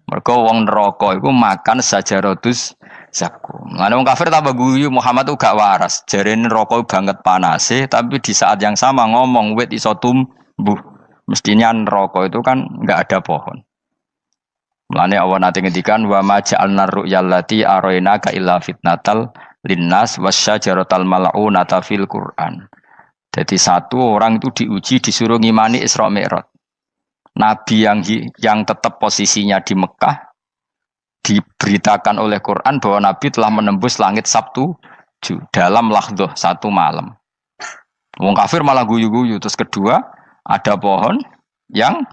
Mergo wong neraka iku makan sajarodus zakum. Mulane wong kafir tambah guyu Muhammad tuh gak waras. Jarene neraka banget panase, tapi di saat yang sama ngomong wit iso tumbuh. Mestinya neraka itu kan enggak ada pohon. Mulane Allah nate ngendikan wa ma ja'alna ru'yallati arainaka illa fitnatal linnas wasyajaratal mal'unata fil Qur'an. Jadi satu orang itu diuji disuruh ngimani Isra Mi'raj. Nabi yang tetap posisinya di Mekah diberitakan oleh Quran bahwa Nabi telah menembus langit Sabtu dalam lahdoh satu malam. Wong kafir malah guyu-guyu. Terus kedua ada pohon yang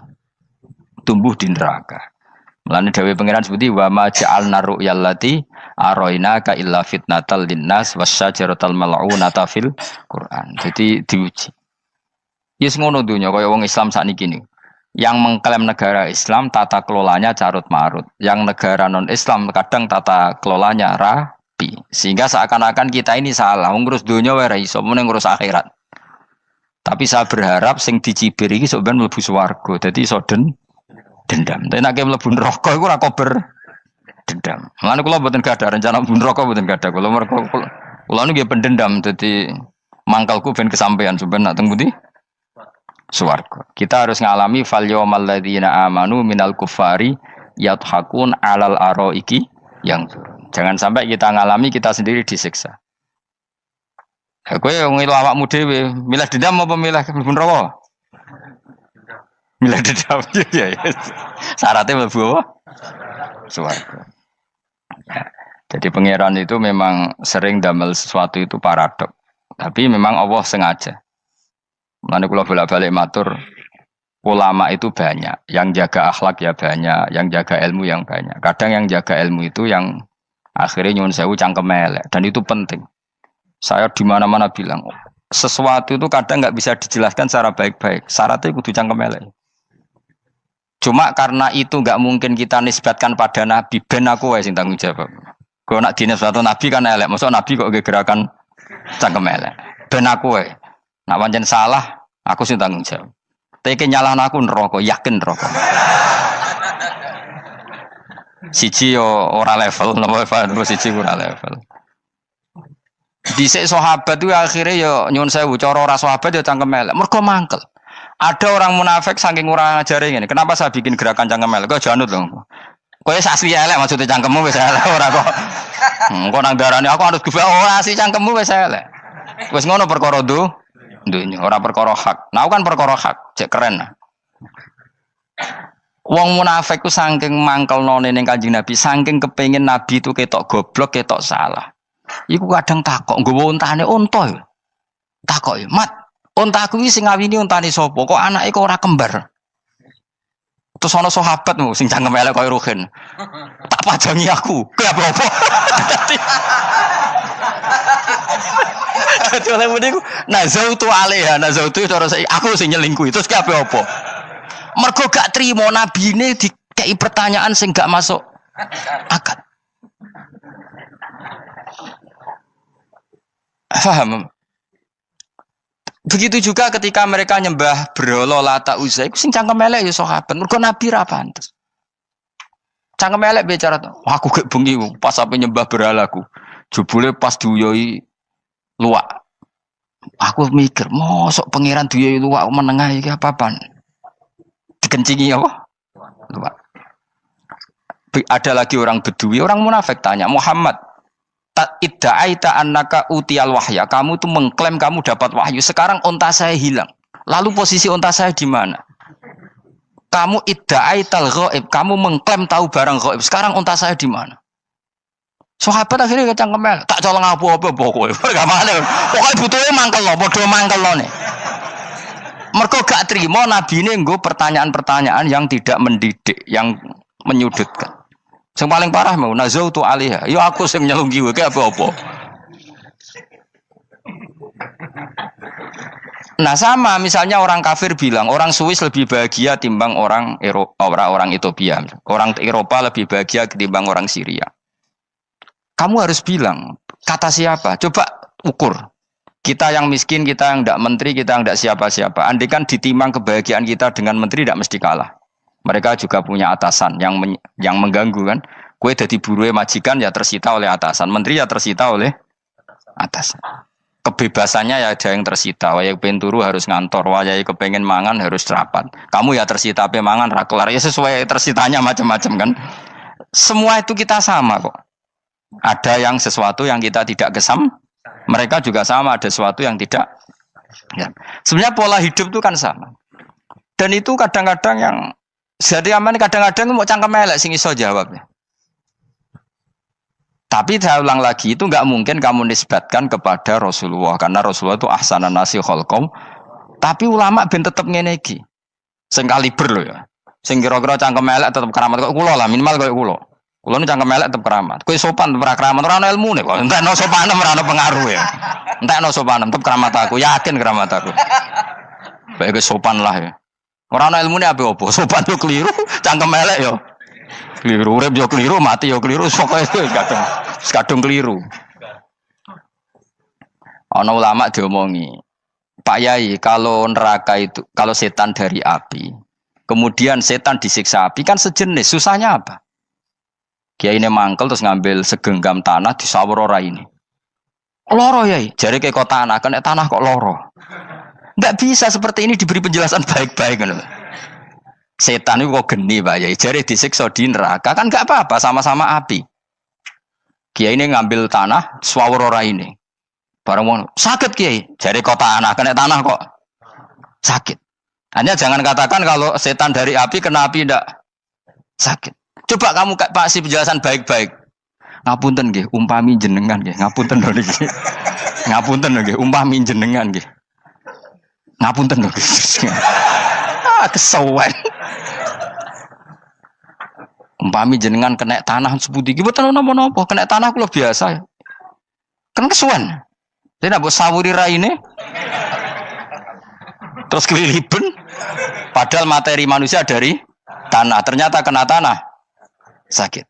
tumbuh di neraka. Mulane dawuh pangeran seperti wa ma ja'alna ru'yallati arainaka illa fitnatal linnas wasyajaratal mal'unata fil Quran. Jadi diuji. Yes ngono dunya kaya wong Islam sakniki niku. Yang mengklaim negara Islam tata kelolanya carut marut. Yang negara non Islam kadang tata kelolanya rapi. Sehingga seakan-akan kita ini salah. Ngurus dunia wae ra iso, mung ngurus akhirat. Tapi saya berharap sing dicibir iki sok ben mlebu swarga. Dadi iso dendam. Tapi nek mlebu neraka iku ora kober dendam. Mulane kula mboten gadah rencana mlebu neraka mboten gadah. Kula niku nggih pendendam dadi mangkalku ben kesampaian sampeyan nak teng pundi? Swarga. Kita harus ngalami fal yawmal ladzina amanu minal kuffari yadhakun alal araiki yang jangan sampai kita ngalami kita sendiri disiksa. Kowe ngilu awakmu dhewe, milih dendam apa milih mlebu neraka? Milih dendam ya. Syaratnya mlebu apa? Swarga. Ya. Jadi pangeran itu memang sering damel sesuatu itu paradok. Tapi memang Allah sengaja. Mulane kula bolak-balik matur, ulama itu banyak, yang jaga akhlak ya banyak, yang jaga ilmu yang banyak. Kadang yang jaga ilmu itu yang akhirnya nyuwun sewu cangkem elek dan itu penting. Saya di mana-mana bilang, sesuatu itu kadang nggak bisa dijelaskan secara baik-baik. Syaratnya kudu cangkem elek. Cuma karena itu nggak mungkin kita nisbatkan pada Nabi, ben aku wae sing tanggung jawab. Kalau nak dinisbatkan Nabi kan elek, maksud Nabi kok gerakan cangkem elek. Ben aku wae. Nak pancen salah, aku sing tanggung jawab. Tapi nyalahno aku neraka, yakin neraka. Siji yo ora level, napa siji ora level. Dhisik sahabat itu akhirnya yo nyuwun sewu cara ora sahabat yo cangkem elek. Mergo mangkel. Ada orang munafik saking ora ngajari ngene. Kenapa saya bikin gerakan cangkem elek? Kok janut lho. Kowe asli elek maksudnya cangkemmu wis elek ora kok. Engko nang darane aku harus gebak ora asli cangkemmu wis elek. Wis ngono perkara dunya ora perkara hak. Nah kan perkara hak, cek keren. Wong munafik ku saking mangkelnone ning Kanjeng Nabi, saking kepengin Nabi itu ketok goblok, ketok salah. Iku kadang takok nggawa untane unta ya. Takok ya, "Mat, untaku iki sing ngawini untane sapa? Kok anake kok ora kembar?" Terus ana sahabatmu sing cangkem elek koyo Ruhin. Tak pajangi aku. Kowe apa-apa? Dadi oleh muni ku nazautu alaiha, nazautu cara aku sing nyelingkuhi. Terus ki apa? Mergo gak trimo nabine dikei pertanyaan sing gak masuk akal. Paham? Begitu juga ketika mereka nyembah berhala Lata Uzza iku sing cangkem elek ya sahabat. Mergo Nabi ra pantes. Cangkem elek bicara to. Aku gek bengi pas sampe nyembah berhalaku. Jebule pas diuyoi luwak. Aku mikir, mosok pangeran duwe luwak menengah iki apa-apaan? Dikencingi apa? Luwak. Ada lagi orang Bedui, orang munafik tanya, Muhammad, idda'aita annaka utiyal wahya. Kamu tuh mengklaim kamu dapat wahyu. Sekarang onta saya hilang. Lalu posisi onta saya di mana? Kamu idda'aital ghaib. Kamu mengklaim tahu barang ghaib. Sekarang onta saya di mana? Sahabat akhirnya kecangkemel. Tak colong apa-apa pokoknya. Bagaimana? Pokoknya butuhnya mangkel loh. Bodoh mangkel loh nih. Mergo gak terima Nabi ini nggo pertanyaan-pertanyaan yang tidak mendidik, yang menyudutkan. Yang paling parah mau nazautu alaiha. Yo aku sing nyelunggi wae apa-apa. Nah sama misalnya orang kafir bilang orang Swiss lebih bahagia timbang orang Eropa, orang Ethiopia. Orang Eropa lebih bahagia ketimbang orang Syria. Kamu harus bilang kata siapa? Coba ukur. Kita yang miskin, kita yang tidak menteri, kita yang tidak siapa-siapa. Andai kan ditimang kebahagiaan kita dengan menteri tidak mesti kalah. Mereka juga punya atasan yang mengganggu kan. Kue jadi buruh majikan ya tersita oleh atasan, menteri ya tersita oleh atasan. Kebebasannya ya ada yang tersita. Wayai pengen turu harus ngantor, wayai kepengen mangan harus rapat. Kamu ya tersita pe mangan rakelar ya sesuai tersitanya macam-macam kan. Semua itu kita sama kok. Ada yang sesuatu yang kita tidak gesam, mereka juga sama ada sesuatu yang tidak. Ya. Sebenarnya pola hidup itu kan sama. Dan itu kadang-kadang yang jadi aman kadang-kadang mau cangkem elek sing iso jawabnya. Tapi saya ulang lagi itu enggak mungkin kamu nisbatkan kepada Rasulullah karena Rasulullah itu ahsanan nasi khalqum. Tapi ulama ben tetep ngene iki. Sing kaliber lho ya. Sing kira-kira cangkem elek tetep keramat kok kula lah minimal koyo kula. Kula nu cangkem elek tetep keramat. Kowe sopan tetep keramat ora ono ilmune kok. Entekno sopan ora ono pengaruh ya. Entekno sopan tetep keramat aku, yakin keramat aku. Baik sopan lah ya. Ora ana ilmune apa-apa, sopan yo keliru, cangkem elek yo keliru, urip yo keliru, mati yo keliru, pokoke kadung keliru. Ana ulama diomongi, Pak Yai, kalau neraka itu, kalau setan dari api, kemudian setan disiksa api kan sejenis, susahnya apa? Kiai ini mangkel terus ngambil segenggam tanah disawur ora ini. Loro Yai, jare ke kok tanah, kena tanah kok loro. Enggak bisa seperti ini diberi penjelasan baik-baik kan. Setan itu kok geni Pak Yai, jare disiksa di neraka kan enggak apa-apa sama-sama api. Kiai ini ngambil tanah swawur ora ini. Barang mau sakit Kiai, jare kok tanah kena tanah kok sakit. Hanya jangan katakan kalau setan dari api kena api enggak sakit. Coba kamu kasih penjelasan baik-baik. Ngapunten nggih, umpami jenengan nggih, ngapunten lho niki. Ngapunten lho nggih, umpami jenengan nggih. Ngapunten lho. Kesuwen. Umpami jenengan kena tanah sepundi iki mboten napa-napa, kena tanah kula biasa. Kan kesuwen. Dene mbok sawuri raine. Terus keliliben. Padahal materi manusia dari tanah, ternyata kena tanah sakit.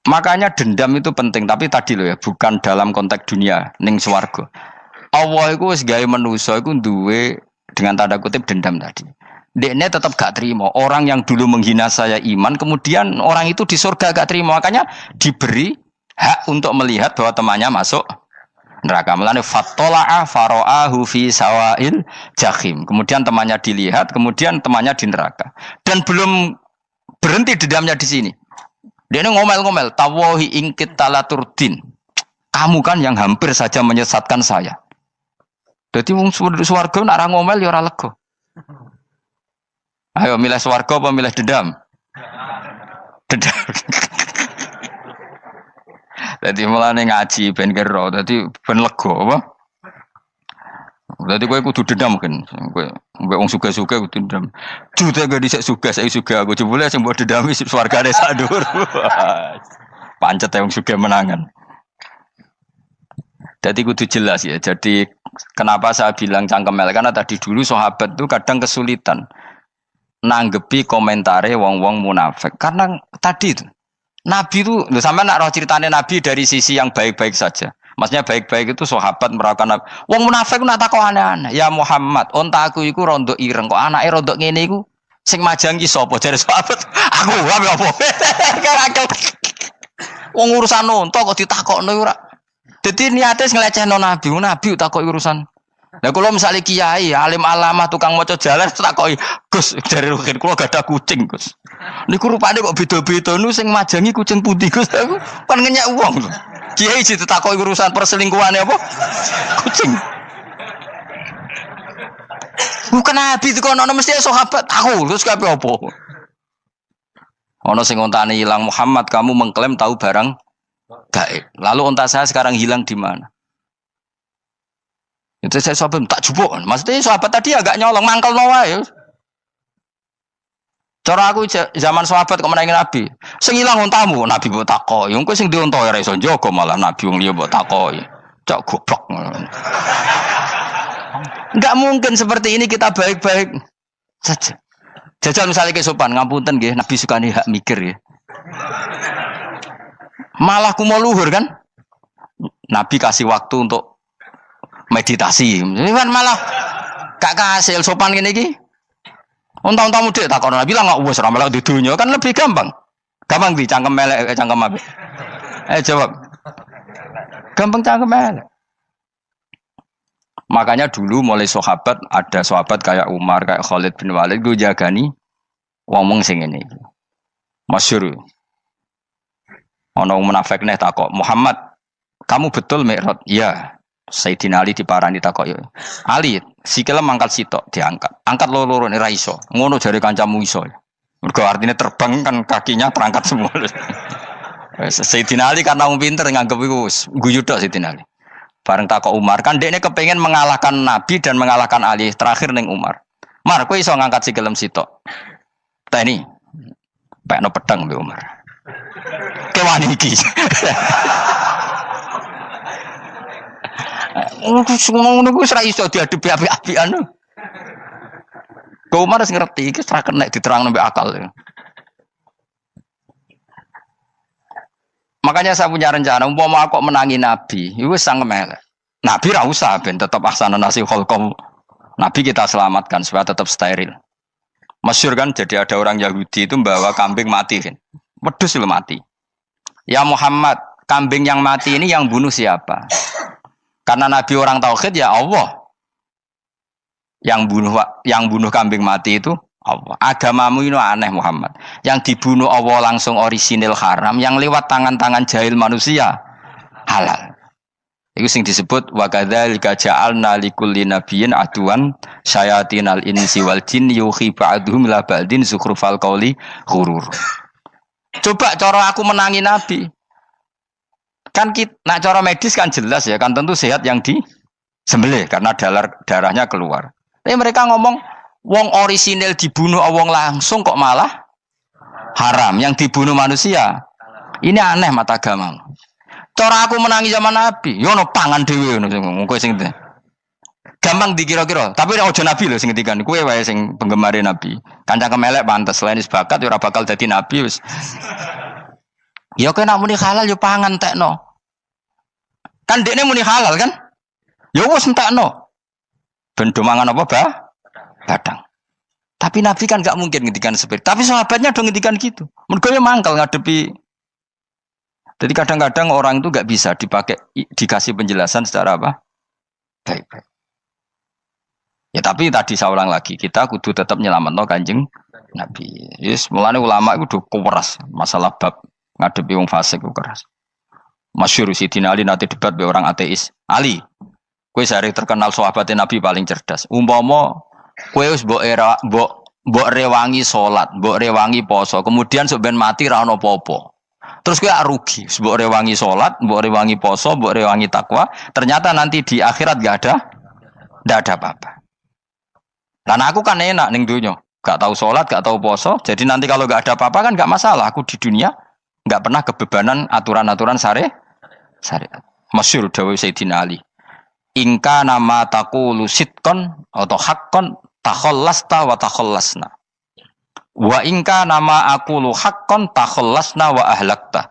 Makanya dendam itu penting, tapi tadi loh ya, bukan dalam konteks dunia, ning swarga. Allah iku wis gawe manusa iku duwe dengan tanda kutip dendam tadi. Dekne tetap gak terima. Orang yang dulu menghina saya iman, kemudian orang itu di surga gak terima. Makanya diberi hak untuk melihat bahwa temannya masuk neraka. Mulane fattala'a fara'ahu fi sawail jahim. Kemudian temannya dilihat, kemudian temannya di neraka. Dan belum berhenti dendamnya di sini. Dia ngomel-ngomel, tawahi ingkit talaturdin. Kamu kan yang hampir saja menyesatkan saya. Jadi wong swarga nek ora ngomel ya ora lega. Ayo milih swarga apa milih dendam? Dendam. Jadi mulane ngaji ben kero, dadi ben lega apa? Dadi kowe kudu dendam kan. Kowe mbek wong sugih-sugih kudu dendam. Jute gak dhisik sugih, saiki sugih aku jebule sing mbok dendami swargane sak dhuwur. Pancet wong sugih menangan. Jadi kudu jelas ya. Jadi kenapa saya bilang cangkemel? Karena tadi dulu sahabat itu kadang kesulitan nanggepi komentare wong-wong munafik. Karena tadi itu Nabi itu, sampai nak roh ceritanya Nabi dari sisi yang baik-baik saja. Maksudnya baik-baik itu sahabat merawakan Nabi. Wong munafik itu nak takok aneh-aneh. Ya Muhammad, onta aku iku rondo ireng kok anake rondo ngene iku sing majangi sapa jare sahabat. Aku wae apa? Wong urusan onta kok ditakokno ora. Dadi niate nglecehno nabi, nabi takoki urusan. Lah kula misale kiai, alim alamah tukang maca jalan takoki, "Gus, dari rukin kula gak ada kucing, Gus." Niku rupane kok beda-beda nu sing majangi kucing putih, Gus. Aku kan ngenyek wong. Kiai ditakoki urusan perselingkuhane apa? Kucing. Bukan nabi itu kono mesti sahabat aku, terus kabeh apa? Ono sing ontane hilang Muhammad, kamu mengklaim tahu barang gaib. Lalu onta saya sekarang hilang di mana? Itu saya sahabat tak jupuk. Maksudnya sahabat tadi agak nyolong mangkel wae. Cara aku zaman sahabat kok menangi Nabi. Sing ilang untamu, Nabi mbok takoki. Engko sing diunta ora iso njaga malah Nabi wong liya mbok takoki. Cok goblok. Enggak mungkin seperti ini kita baik-baik saja. Jajal misalnya ke sopan, ngapunten nggih, Nabi sukani hak mikir ya. Malah kumo luhur kan? Nabi kasih waktu untuk meditasi. Kan malah gak kasil sopan ngene iki. Unta-unta mudik takon Nabi lah enggak wis ora melok di dunya kan lebih gampang. Gampang di cangkem melek cangkem apa? Jawab. Gampang cangkem melek. Makanya dulu mulai sahabat ada sahabat kayak Umar, kayak Khalid bin Walid gue jagani wong sing ngene iki. Masyhur. Ana munafik neh takok, "Muhammad, kamu betul Mi'raj?" "Iya." Sayyidina Ali diparani takok, "Ali, sikile mangkat sitok diangkat. Angkat loro-loro ora iso. Ngono jare kancamu iso." Mergo artinya terbang kan kakinya terangkat semua. Sayyidina Ali karena wong pinter nganggep iku guyu tok Sayyidina Ali. Bareng takok Umar, kan dekne kepengen mengalahkan Nabi dan mengalahkan Ali. Terakhir ning Umar. "Mar, kowe iso ngangkat sikilem sitok." "Teni." Pekno pedang mbek Umar. Kewan iki. Ngono ku ora iso diadepi api-apian. Kok Umar wis ngerti iki ora kena diterangno mbek akal. Makanya saya punya rencana, umpama aku menangi Nabi, itu sangat melek. Nabi ra usah ben tetap ahsana nasi kholqom. Nabi kita selamatkan supaya tetap steril. Masyhur kan, jadi ada orang Yahudi itu membawa kambing mati kan. Wedhus lu mati. "Ya Muhammad, kambing yang mati ini yang bunuh siapa?" Karena Nabi orang tauhid ya Allah. Yang bunuh kambing mati itu Allah. Agamamu ini aneh Muhammad. Yang dibunuh Allah langsung orisinil haram, yang lewat tangan-tangan jahil manusia halal. Itu sing disebut wa kadzalika ja'alna likulli nabiyyin aduwan syayatinal insi wal jin yuhi ba'dhum la ba'din zukhrufal qauli ghurur. Coba cara aku menangi Nabi. Kan nak cara medis kan jelas ya, kan tentu sehat yang disembelih karena darahnya keluar. Tapi mereka ngomong wong orisinil dibunuh wong langsung kok malah haram yang dibunuh manusia. Ini aneh mata agama. Cara aku menangi zaman Nabi, yo no pangan dhewe ngono kowe sing gampang dikira-kira. Tapi nek aja Nabi lho sing ngendikan, kowe wae sing penggemar Nabi. Kancang kemelek pantes selain bakat yo ora bakal dadi nabi wis. Ya kowe nak muni halal yo pangan tekno. Kan dekne muni halal kan? Ya wis entekno. Ben do mangan apa, Bah? Badang. Tapi Nabi kan gak mungkin ngendikan seperti. Tapi sahabatnya dong ngendikan gitu. Mergo mangkal ngadepi. Jadi kadang-kadang orang itu gak bisa dikasih penjelasan secara apa? Baik-baik. Ya tapi tadi saya ulang lagi, kita kudu tetap nyelametno Kanjeng Nabi. Yes, mulane ulama itu keras masalah bab ngadepi wong fasik itu keras. Masyhur Sidina Ali nanti debat be orang ateis. Ali, kowe sare terkenal sahabatnya Nabi paling cerdas. Umpama kowe wis mbok rewangi salat, mbok rewangi poso, kemudian sok ben mati ra ono apa-apa. Terus kowe rugi, mbok rewangi salat, mbok rewangi poso, mbok rewangi takwa, ternyata nanti di akhirat enggak ada apa-apa. Lan aku kan enak ning donya, gak tahu salat, gak tahu poso, jadi nanti kalau enggak ada apa-apa kan enggak masalah, aku di dunia enggak pernah kebebanan aturan-aturan syariat. Masyhur dawuh Sayyidina Ali. Ingka nama taqulu sidqan atau haqqan takhallasta wa takhallasna. Wa ingka nama aqulu haqqan takhallasna wa ahlakta.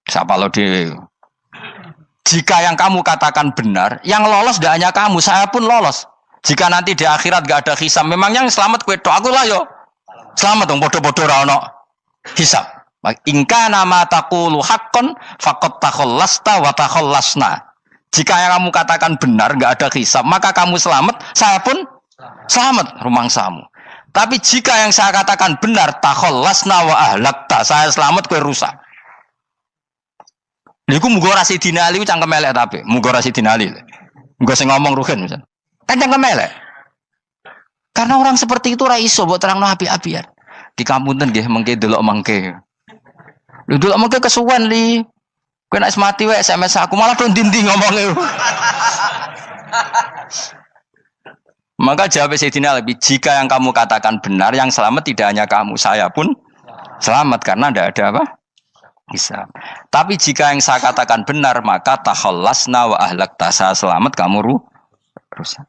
Siapa lo di? Jika yang kamu katakan benar, yang lolos tidak hanya kamu, saya pun lolos. Jika nanti di akhirat gak ada hisab, memang yang selamat kue tok, aku lah yo. Selamat dong, bodoh-bodoh ra ono hisab. Ingka nama taqulu haqqan faqad takhallasta wa takhallasna. Jika yang kamu katakan benar, enggak ada hisab, maka kamu selamat, saya pun selamat rumangsamu. Tapi jika yang saya katakan benar, takhallasna wa ahlakta, saya selamat kowe rusak. Niku muga ora Sidina Ali cangkem elek tapi, muga ora Sidina Ali. Muga sing ngomong Ruhin misal. Kan cangkem elek. Karena orang seperti itu ora iso mbok terangno api-apian. Di kampunten nggih mengke delok mengke. Lho delok mengke kesuwen li. Kowe nek mati wae SMS aku malah do ndi-ndi ngomongnya. Maka jawab Sayyidina Ali, jika yang kamu katakan benar, yang selamat tidak hanya kamu, saya pun selamat karena tidak ada apa? Hisab. Tapi jika yang saya katakan benar, maka takhallasna wa ahlakta, saya selamat, kamu rusak.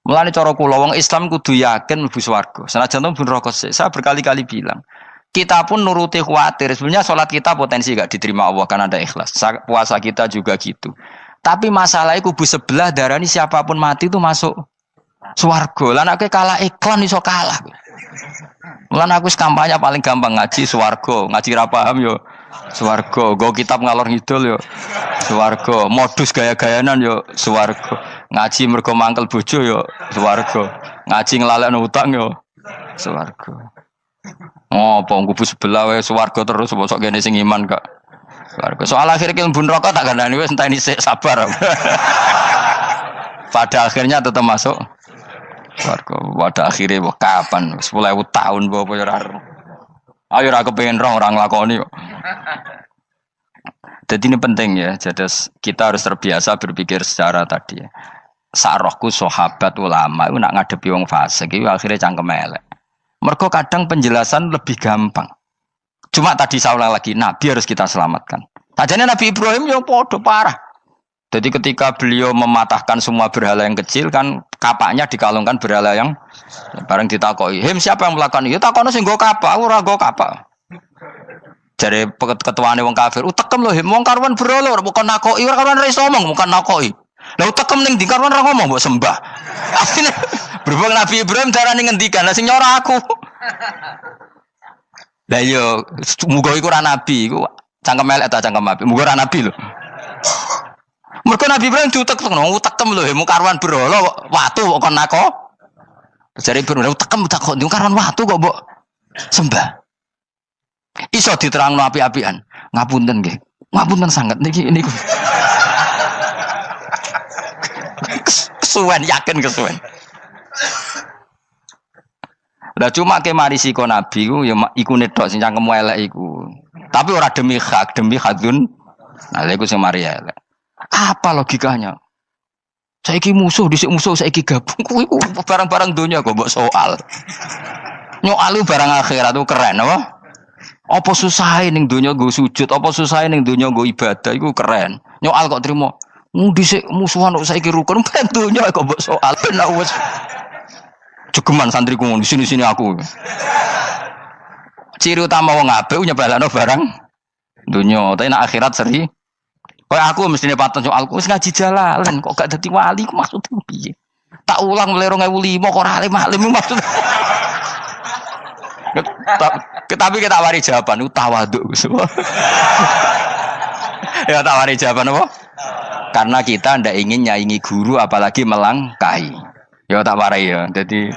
Mulane cara kula wong Islam kudu yakin mlebu swarga. Senajan to neraka sik. Saya berkali-kali bilang, kita pun nuruti khawatir. Sebenarnya sholat kita potensi gak diterima Allah karena ada ikhlas. Puasa kita juga gitu. Tapi masalahnya kubu sebelah darah ini siapapun mati itu masuk swarga. Lan aku kalah iklan iso kalah. Lan aku kampanye paling gampang ngaji swarga, ngaji ra paham yo swarga, go kitab ngalor ngidul yo swarga, modus gaya-gayanan yo swarga. Ngaji mergo mangkel bojo yo swarga. Ngaji nglalekno utang yo swarga. Oh, apa kubu sebelah wae swarga terus bosok kene sing iman kak. Swarga. Soal akhir ki mlebu neraka tak kandhani wis enteni sik sabar. Pada akhirnya tetap masuk swarga. Pada akhirnya kapan? 10.000 tahun apa ya ora. Ayo ora kepengin roh orang nglakoni kok. Jadi ini penting ya. Jadi kita harus terbiasa berpikir secara tadi ya. Sarohku sahabat ulama itu nak ngadepi wong fasik itu akhirnya cangkem elek. Mergo kadang penjelasan lebih gampang. Cuma tadi saya ulang lagi, Nabi harus kita selamatkan. Sajane Nabi Ibrahim yang podo parah. Jadi ketika beliau mematahkan semua berhala yang kecil kan kapaknya dikalungkan berhala yang bareng ditakoi. Hem siapa yang melakukan itu? Takono sing nggo kapak, ora nggo kapak. Jare ketuane wong kafir, utekem lho hem wong karuan berhala bukan nakoki, ora karuan iso omong, bukan nakoki. Lah utekem ning ndi karuan ora ngomong mbok sembah. Asline berhubung Nabi Ibrahim darane ngendikan, lah sing nyora aku. Lah yo muga iku ora nabi, iku cangkem elek ta cangkem api. Muga ora nabi lho. Mergo Nabi Ibrahim diutek-utekno, utekem lho mu karuan berhala watu kok kon nako. Jare Ibrahim utekem tak kok karuan watu kok mbok sembah. Iso diterangno api-apian. Ngapunten nggih. Ngapunten sanget niki niku. Kesuwen yakin kesuwen. Lah cuma ke mari siko nabi ku ya iku nedok sing cangkem elek iku. Tapi ora demi hak, demi hadun. Nah lha iku sing mari elek. Apa logikanya? Saiki musuh dhisik musuh saiki gabung kuwi ku barang-barang donya kok mbok soal. Nyoalu barang akhirat itu keren apa? Apa susahe ning donya nggo sujud, apa susahe ning donya nggo ibadah iku keren. Nyoal kok trimo. Dhisik musuhan kok saiki rukun ben donya kok mbok soal ben wis jegeman santriku ngono sini-sini aku. Ciri utama wong apik nyebalakno barang donya, tapi nek akhirat seri. Kayak aku mestine paten soalku wis ngaji jalalan kok gak dadi wali ku maksudnya piye? Tak ulang mulai 2005 kok ora alim maksud. Tapi kita wari jawaban itu tawaduk semua. Ya tak wari jawaban apa? Karena kita ndak ingin nyaingi guru apalagi melangkahi. Ya tak warai ya. Jadi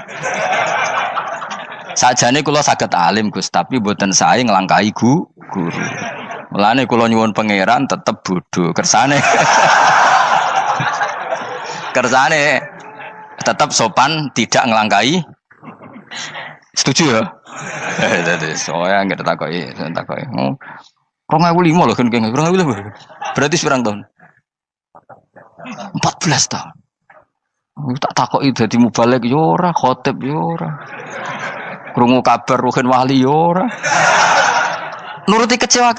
sajane kula saged alim Gus, tapi mboten sae nglangkahi guru. Mulane kula nyuwun pangeran tetep bodho kersane. Kersane tetap sopan, tidak ngelangkai. Setuju ya? Jadi soalnya nggak takoki. 2005 loh kan kayaknya 2005. Berarti seberang tahun? 14 tahun. Tak takoki dadi mubalek yo ora, khotib yo ora. Krungu kabar Ruhin Wali yo ora. Nuruti kecewa.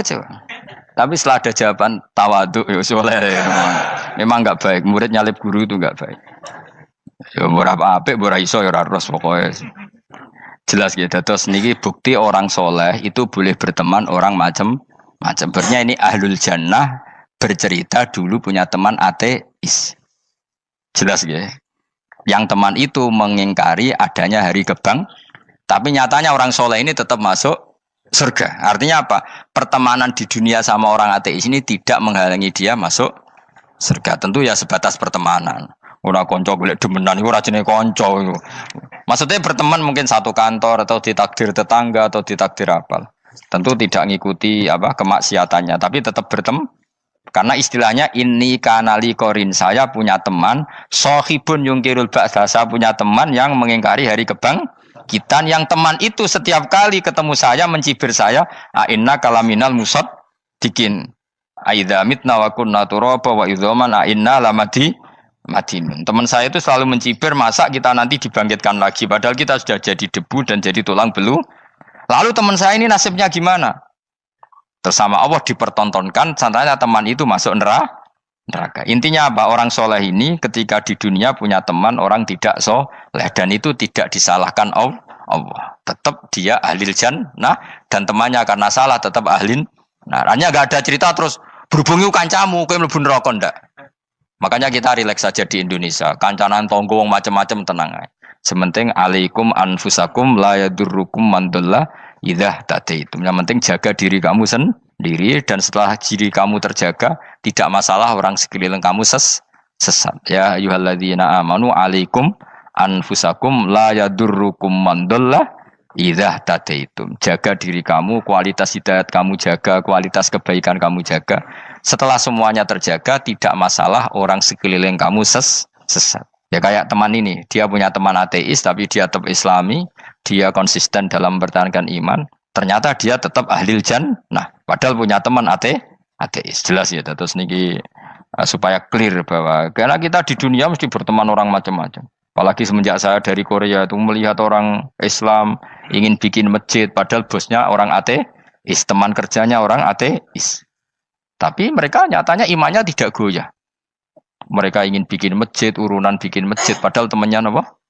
Tapi setelah ada jawaban tawaduk ya soleh. Memang enggak baik. Murid nyalip guru itu enggak baik. Ya ora apik, ora iso ya ora ros pokoke. Jelas gitu. Terus niki bukti orang soleh itu boleh berteman orang macam-macam. Bernya ini ahlul jannah bercerita dulu punya teman ateis. Jelas gitu. Yang teman itu mengingkari adanya hari kebang. Tapi nyatanya orang soleh ini tetap masuk surga. Artinya apa? Pertemanan di dunia sama orang ateis ini tidak menghalangi dia masuk surga. Tentu ya sebatas pertemanan. Ora konco golek demenan iku ora jenenge konco iku. Maksudnya berteman mungkin satu kantor atau ditakdir tetangga atau ditakdir apa. Tentu tidak ngikuti apa kemaksiatannya, tapi tetap berteman. Karena istilahnya ini kanali korin, saya punya teman sohibun yungkirul ba'sa, saya punya teman yang mengingkari hari kebangkitan, yang teman itu setiap kali ketemu saya mencibir saya, inna kalaminal musad dikin aidza mitna wa kunna turaba wa idzaman inna lamadi madinun. Teman saya itu selalu mencibir, masa kita nanti dibangkitkan lagi padahal kita sudah jadi debu dan jadi tulang belulang. Lalu teman saya ini nasibnya gimana? Tersama Allah dipertontonkan, contohnya teman itu masuk neraka. Intinya apa? Orang soleh ini ketika di dunia punya teman orang tidak soleh, dan itu tidak disalahkan Allah. Tetap dia ahlil jannah, dan temannya karena salah tetap ahlin. Nah, hanya gak ada cerita terus berhubungi kancamu, kowe mlebu neraka ndak. Makanya kita rileks saja di Indonesia. Kancanan tonggo macam-macam tenang aja. Sementing alaikum anfusakum la yadurrukum man dhalla idza tadaitum. Yang penting jaga diri kamu sendiri, dan setelah diri kamu terjaga, tidak masalah orang sekeliling kamu sesat. Ya ayyuhalladzina amanu alaikum anfusakum la yadurrukum man dhalla idza tadaitum. Jaga diri kamu, kualitas hidayat kamu jaga, kualitas kebaikan kamu jaga. Setelah semuanya terjaga, tidak masalah orang sekeliling kamu sesat. Ya kayak teman ini, dia punya teman ateis tapi dia tetap Islami, dia konsisten dalam mempertahankan iman. Ternyata dia tetap ahlil jannah, padahal punya teman ateis. Jelas ya, terus niki supaya clear bahwa karena kita di dunia mesti berteman orang macam-macam. Apalagi semenjak saya dari Korea itu melihat orang Islam ingin bikin masjid, padahal bosnya orang ateis, teman kerjanya orang ateis. Tapi mereka nyatanya imannya tidak goyah. Mereka ingin bikin masjid, urunan bikin masjid, padahal temannya apa?